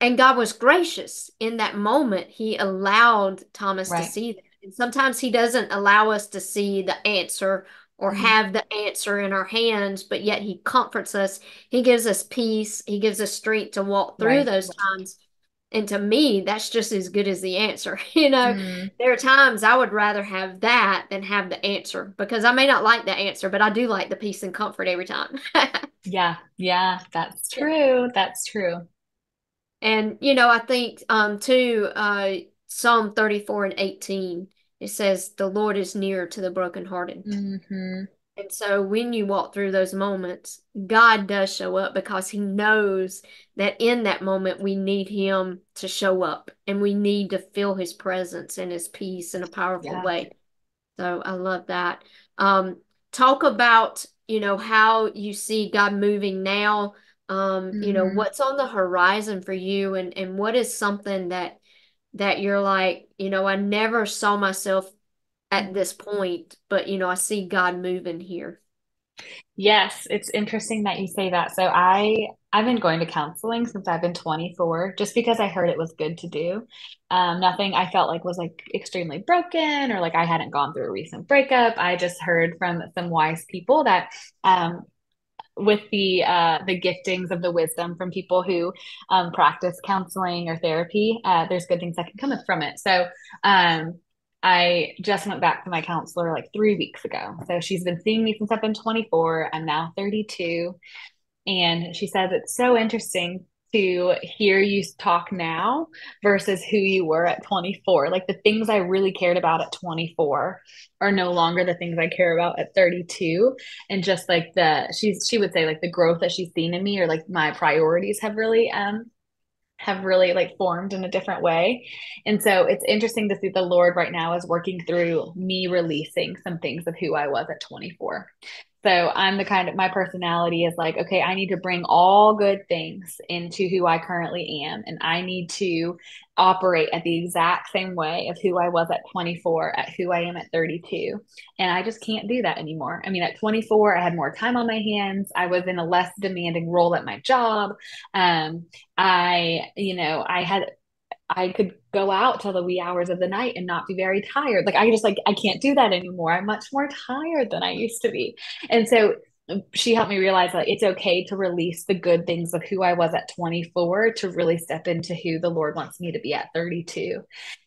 and God was gracious in that moment. He allowed Thomas to Right. see that. And sometimes He doesn't allow us to see the answer or Mm. have the answer in our hands, but yet He comforts us. He gives us peace. He gives us strength to walk through Right. those times. And to me, that's just as good as the answer. Mm. There are times I would rather have that than have the answer because I may not like the answer, but I do like the peace and comfort every time. Yeah. Yeah. That's true. That's true. And I think too, Psalm 34 and 18, it says, "The Lord is near to the brokenhearted." Hmm. And so when you walk through those moments, God does show up because He knows that in that moment we need Him to show up and we need to feel His presence and His peace in a powerful Yeah. way. So I love that. Um, Talk about, how you see God moving now. Hmm. What's on the horizon for you and what is something that you're like, I never saw myself at this point, but I see God moving here. Yes, it's interesting that you say that. So I've been going to counseling since I've been 24, just because I heard it was good to do. Nothing I felt like was like extremely broken, or like I hadn't gone through a recent breakup. I just heard from some wise people that um, with the giftings of the wisdom from people who practice counseling or therapy, there's good things that can come from it. So um, I just went back to my counselor like 3 weeks ago. So she's been seeing me since I've been 24. I'm now 32. And she says it's so interesting to hear you talk now versus who you were at 24. Like the things I really cared about at 24 are no longer the things I care about at 32. And just like she would say like the growth that she's seen in me, or like my priorities have really like formed in a different way. And so it's interesting to see the Lord right now is working through me releasing some things of who I was at 24. So I'm the kind of, my personality is like, okay, I need to bring all good things into who I currently am. And I need to operate at the exact same way of who I was at 24, at who I am at 32. And I just can't do that anymore. I mean, at 24, I had more time on my hands. I was in a less demanding role at my job. Um, I could go out till the wee hours of the night and not be very tired. Like I just like I can't do that anymore. I'm much more tired than I used to be. And so she helped me realize that it's okay to release the good things of who I was at 24 to really step into who the Lord wants me to be at 32.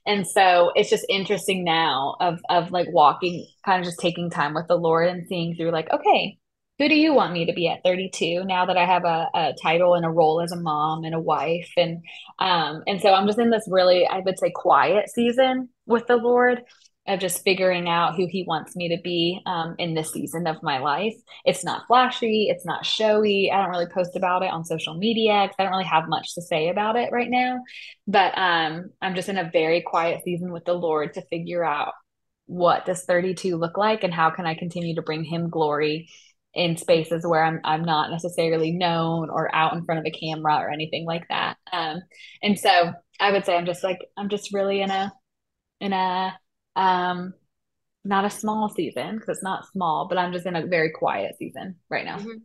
And so it's just interesting now of like walking, kind of just taking time with the Lord and seeing through like, okay, who do you want me to be at 32 now that I have a title and a role as a mom and a wife? And so I'm just in this really, I would say, quiet season with the Lord of just figuring out who he wants me to be in this season of my life. It's not flashy, it's not showy. I don't really post about it on social media because I don't really have much to say about it right now. But I'm just in a very quiet season with the Lord to figure out what does 32 look like and how can I continue to bring him glory in spaces where I'm not necessarily known or out in front of a camera or anything like that. And so I would say I'm just really in a um not a small season because it's not small, but I'm just in a very quiet season right now. Mhm.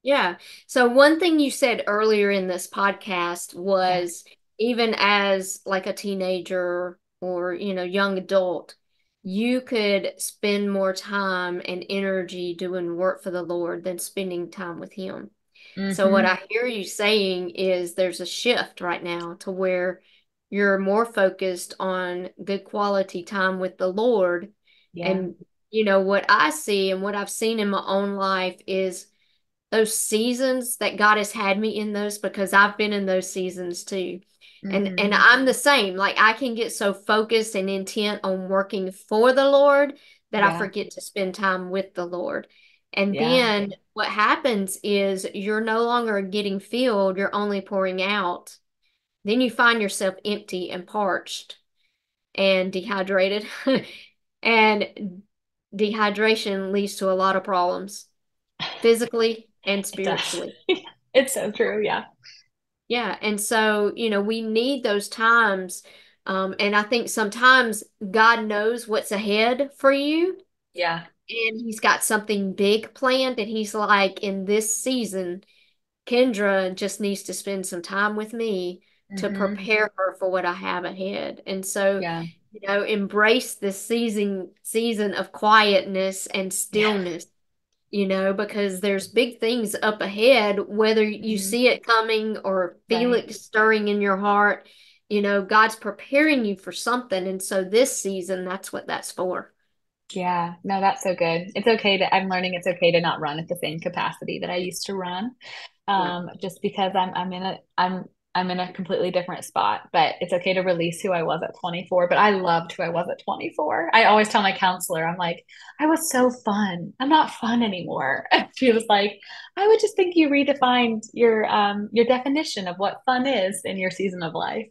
Yeah. So one thing you said earlier in this podcast Yeah. was even as like a teenager or, young adult, you could spend more time and energy doing work for the Lord than spending time with Him. So what Mm-hmm. I hear you saying is there's a shift right now to where you're more focused on good quality time with the Lord. Yeah. And, what I see and what I've seen in my own life is those seasons that God has had me in those because I've been in those seasons too. And Mm-hmm. I'm the same. Like I can get so focused and intent on working for the Lord that I Yeah. forget to spend time with the Lord. And Yeah. then what happens is you're no longer getting filled, you're only pouring out. Then you find yourself empty and parched and dehydrated. And dehydration leads to a lot of problems physically and It does. spiritually. It's so true. Yeah. Yeah. And so, we need those times. And I think sometimes God knows what's ahead for you, Yeah. and He's got something big planned. And He's like, in this season, Kendra just needs to spend some time with me to Mm-hmm. prepare her for what I have ahead. And so, Yeah. embrace this season of quietness and Yeah. stillness, because there's big things up ahead, whether you Mm-hmm. see it coming or feel Right. it stirring in your heart. God's preparing you for something. And so this season, that's what that's for. Yeah, no, that's so good. I'm learning it's okay to not run at the same capacity that I used to run. Yeah. Just because I'm in a completely different spot, but it's okay to release who I was at 24, but I loved who I was at 24. I always tell my counselor, I'm like, I was so fun. I'm not fun anymore. And she was like, I would just think you redefined your definition of what fun is in your season of life.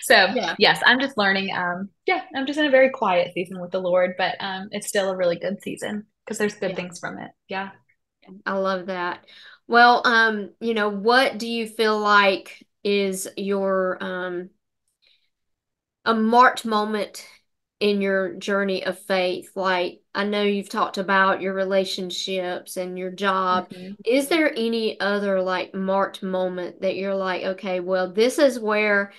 So Yeah. yes, I'm just learning. Yeah, I'm just in a very quiet season with the Lord, but it's still a really good season because there's good Yeah. things from it. Yeah. I love that. Well, what do you feel like is your a marked moment in your journey of faith? Like, I know you've talked about your relationships and your job. Hmm. Is there any other like marked moment that you're like, okay, well, this is where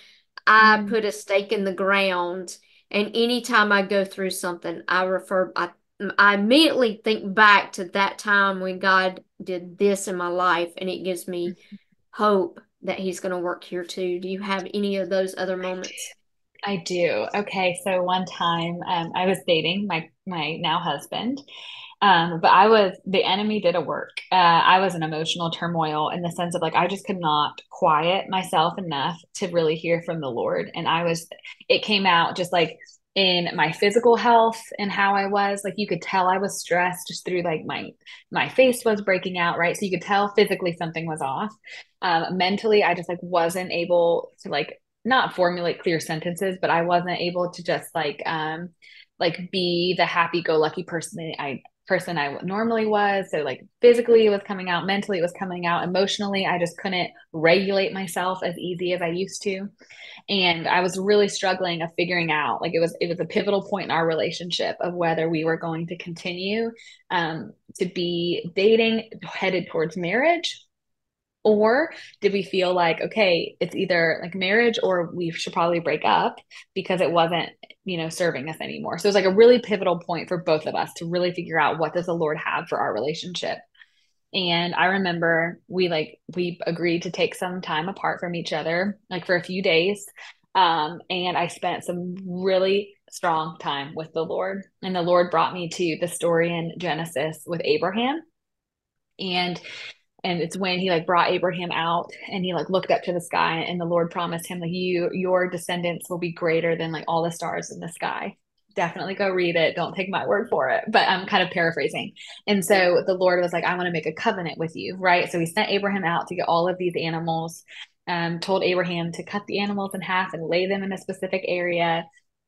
I Mm, put a stake in the ground, and anytime I go through something, I immediately think back to that time when God did this in my life, and it gives me hope that He's going to work here too. Do you have any of those other moments? I do. Okay, so one time I was dating my now husband, but the enemy did a work. I was in emotional turmoil in the sense of like I just could not quiet myself enough to really hear from the Lord. It came out just like in my physical health and how I was. Like you could tell I was stressed just through like my face was breaking out, right? So you could tell physically something was off. Mentally, I just like wasn't able to like not formulate clear sentences, but I wasn't able to just like be the happy-go-lucky person I normally was. So like physically it was coming out, mentally it was coming out, emotionally I just couldn't regulate myself as easy as I used to. And I was really struggling of figuring out like it was a pivotal point in our relationship of whether we were going to continue to be dating headed towards marriage, or did we feel like, okay, it's either like marriage or we should probably break up because it wasn't, serving us anymore. So it was like a really pivotal point for both of us to really figure out what does the Lord have for our relationship. And I remember we agreed to take some time apart from each other, like for a few days. And I spent some really strong time with the Lord. And the Lord brought me to the story in Genesis with Abraham And it's when he like brought Abraham out and he like looked up to the sky and the Lord promised him like your descendants will be greater than like all the stars in the sky. Definitely go read it. Don't take my word for it. But I'm kind of paraphrasing. And so the Lord was like, I want to make a covenant with you, right? So he sent Abraham out to get all of these animals, told Abraham to cut the animals in half and lay them in a specific area.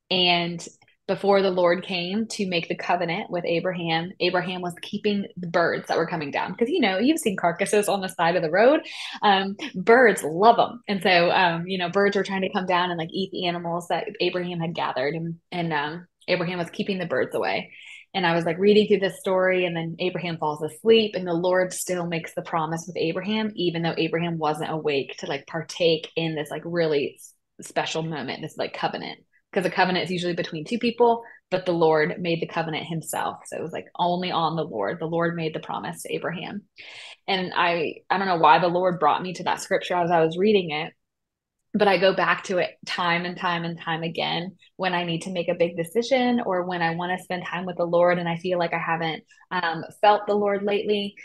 And before the Lord came to make the covenant with Abraham, Abraham was keeping the birds that were coming down. Because, you've seen carcasses on the side of the road. Birds love them. And so, birds were trying to come down and like eat the animals that Abraham had gathered. And Abraham was keeping the birds away. And I was like reading through this story, and then Abraham falls asleep, and the Lord still makes the promise with Abraham, even though Abraham wasn't awake to like partake in this like really special moment, this like covenant, because a covenant is usually between two people, but the Lord made the covenant himself. So it was like only on the Lord. The Lord made the promise to Abraham. And I don't know why the Lord brought me to that scripture as I was reading it, but I go back to it time and time and time again when I need to make a big decision or when I want to spend time with the Lord and I feel like I haven't felt the Lord lately,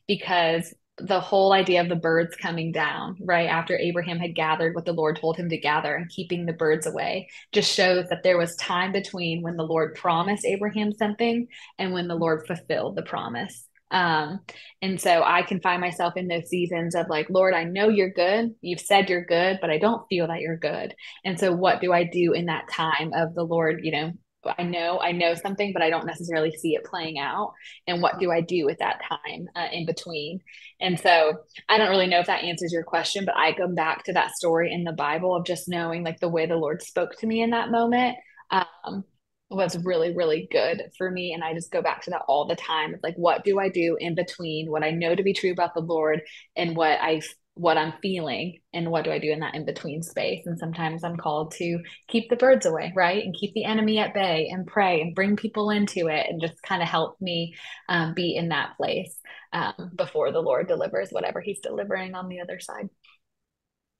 because the whole idea of the birds coming down right after Abraham had gathered what the Lord told him to gather and keeping the birds away just shows that there was time between when the Lord promised Abraham something and when the Lord fulfilled the promise. And so I can find myself in those seasons of like, Lord, I know you're good. You've said you're good, but I don't feel that you're good. And so what do I do in that time of the Lord, I know something, but I don't necessarily see it playing out. And what do I do with that time in between? And so I don't really know if that answers your question, but I go back to that story in the Bible of just knowing like the way the Lord spoke to me in that moment. Was really, really good for me. And I just go back to that all the time. It's like, what do I do in between what I know to be true about the Lord and what I'm feeling, and what do I do in that in between space? And sometimes I'm called to keep the birds away, right? And keep the enemy at bay and pray and bring people into it and just kind of help me be in that place before the Lord delivers whatever he's delivering on the other side.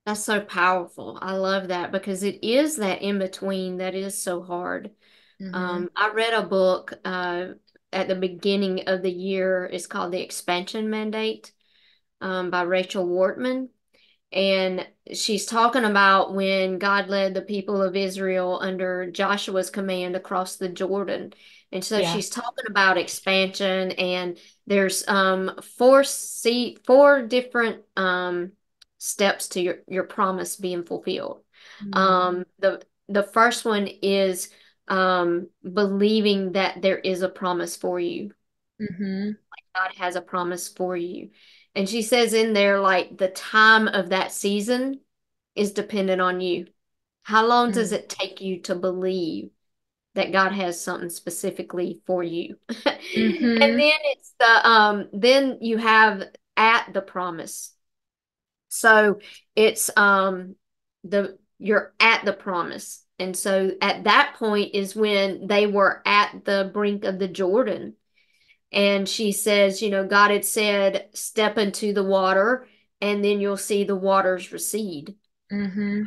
That's so powerful. I love that because it is that in between that is so hard. Mm-hmm. I read a book at the beginning of the year. It's called The Expansion Mandate by Rachel Wortman. And she's talking about when God led the people of Israel under Joshua's command across the Jordan. And so Yeah. she's talking about expansion, and there's four different steps to your promise being fulfilled. The first one is believing that there is a promise for you. Mm-hmm. God has a promise for you. And she says in there, like, the time of that season is dependent on you. How long does Mm-hmm. it take you to believe that God has something specifically for you? And Mm-hmm. then then you have at the promise. So it's you're at the promise. And so at that point is when they were at the brink of the Jordan. And she says, God had said, step into the water and then you'll see the waters recede. It Mm-hmm.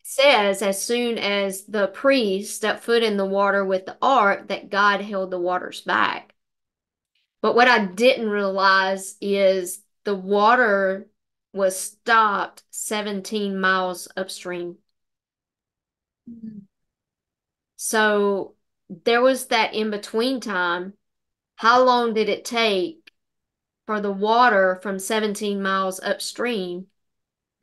says, as soon as the priest stepped foot in the water with the ark, that God held the waters back. But what I didn't realize is the water was stopped 17 miles upstream. So there was that in between time. How long did it take for the water from 17 miles upstream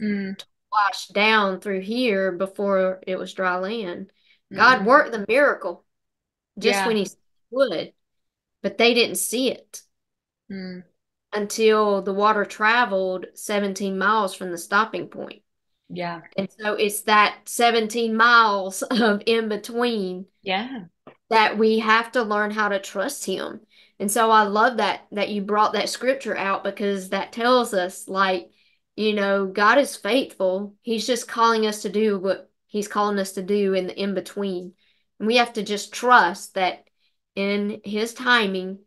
Mm-hmm. wash down through here before it was dry land? God Mm-hmm. worked the miracle just when Yeah. he said he would, but they didn't see it Mm. until the water traveled 17 miles from the stopping point. Yeah. And so it's that 17 miles of in between Yeah. that we have to learn how to trust him. And so I love that you brought that scripture out because that tells us like, God is faithful. He's just calling us to do what he's calling us to do in the in between. And we have to just trust that in his timing,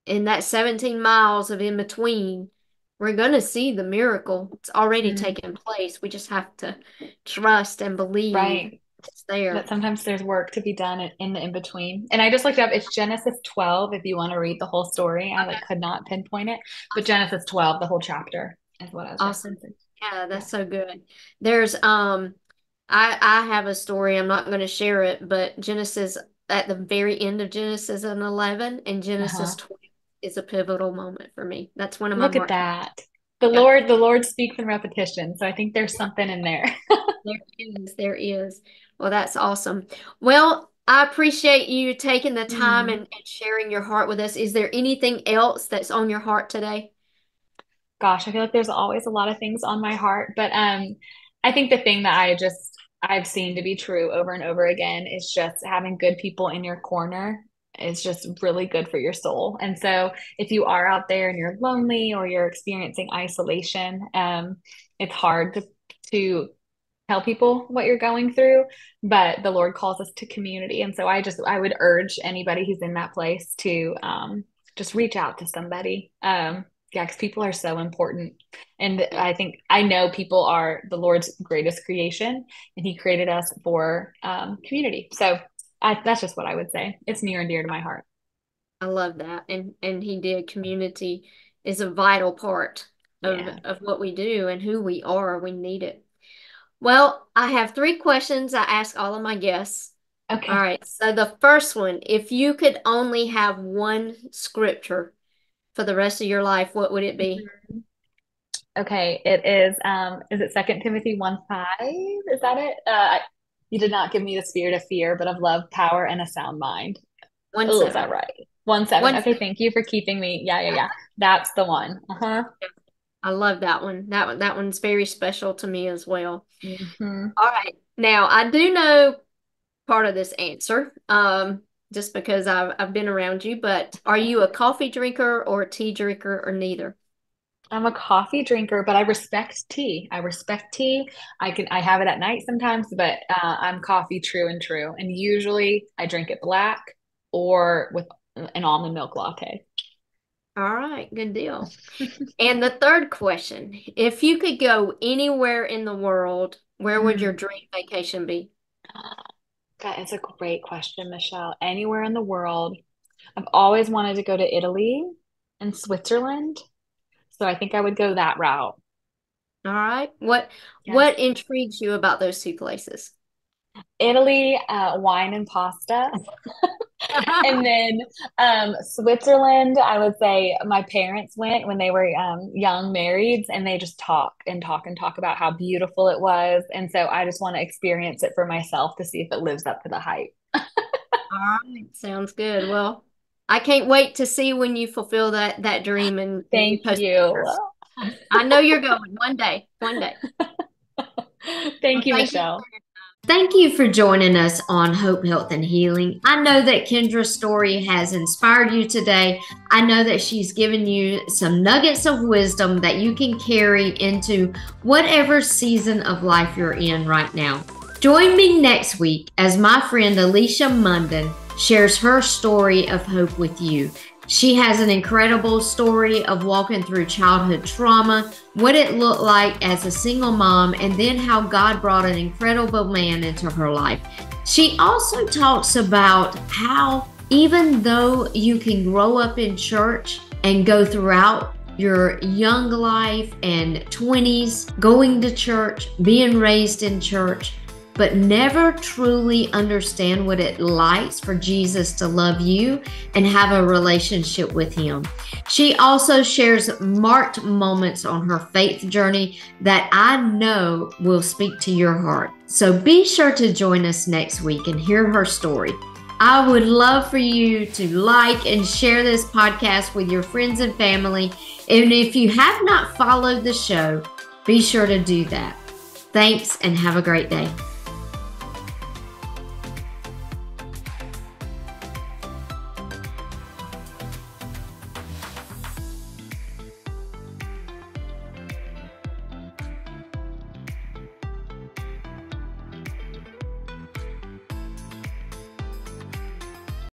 in that 17 miles of in between, we're going to see the miracle. It's already Mm. taken place. We just have to trust and believe Right. It's there. But sometimes there's work to be done in the in-between. And I just looked up, it's Genesis 12 if you want to read the whole story. I Okay. could not pinpoint it, but Awesome. Genesis 12, the whole chapter is what I was Awesome. referencing. Yeah, Yeah. that's so good. There's I have a story. I'm not going to share it, but Genesis at the very end of Genesis and 11 and Genesis Uh-huh. 12 is a pivotal moment for me. That's one of my Look at marquee. that. Yeah, The Lord speaks in repetition. So I think there's something in there. there is. There is. Well, that's awesome. Well, I appreciate you taking the time Hmm. and sharing your heart with us. Is there anything else that's on your heart today? Gosh, I feel like there's always a lot of things on my heart, but I think the thing that I've seen to be true over and over again is just having good people in your corner is just really good for your soul. And so if you are out there and you're lonely or you're experiencing isolation, it's hard to tell people what you're going through, but the Lord calls us to community. And so I would urge anybody who's in that place to just reach out to somebody. Yeah, because people are so important. And I think I know people are the Lord's greatest creation, and He created us for community. So that's just what I would say. It's near and dear to my heart. I love that. And he did. Community is a vital part Yeah. of what we do and who we are. We need it. Well, I have three questions I ask all of my guests. All Okay. right. So the first one, if you could only have one scripture for the rest of your life, what would it be? Okay, is it Second Timothy 1:5? Is that it? You did not give me the spirit of fear, but of love, power, and a sound mind. One Oh, is that seven. right? 1:7. One Okay, seven. thank you for keeping me. Yeah, yeah, yeah. That's the one. Uh-huh. I love that one. That one's very special to me as well. Hmm. All right. Now I do know part of this answer, just because I've been around you, but are you a coffee drinker or a tea drinker or neither? I'm a coffee drinker, but I respect tea. I respect tea. I have it at night sometimes, but I'm coffee true and true. And usually I drink it black or with an almond milk latte. All right, good deal. And the third question, if you could go anywhere in the world, where would your Mm. dream vacation be? That is a great question, Michelle. Anywhere in the world. I've always wanted to go to Italy and Switzerland, so I think I would go that route. All right. What Yes. what intrigues you about those two places? Italy, wine and pasta. And then Switzerland, I would say my parents went when they were young marrieds, and they just talk and talk and talk about how beautiful it was. And so I just want to experience it for myself to see if it lives up to the hype. All right, sounds good. Well, I can't wait to see when you fulfill that dream and you Thank post you. pictures. I know you're going one day, one day. Well, Thank you, thank you. Michelle. Thank you for joining us on Hope, Health, and Healing. I know that Kendra's story has inspired you today. I know that she's given you some nuggets of wisdom that you can carry into whatever season of life you're in right now. Join me next week as my friend Alicia Munden shares her story of hope with you. She has an incredible story of walking through childhood trauma, what it looked like as a single mom, and then how God brought an incredible man into her life. She also talks about how even though you can grow up in church and go throughout your young life and 20s going to church, being raised in church, but never truly understand what it likes for Jesus to love you and have a relationship with Him. She also shares marked moments on her faith journey that I know will speak to your heart. So be sure to join us next week and hear her story. I would love for you to like and share this podcast with your friends and family. And if you have not followed the show, be sure to do that. Thanks and have a great day.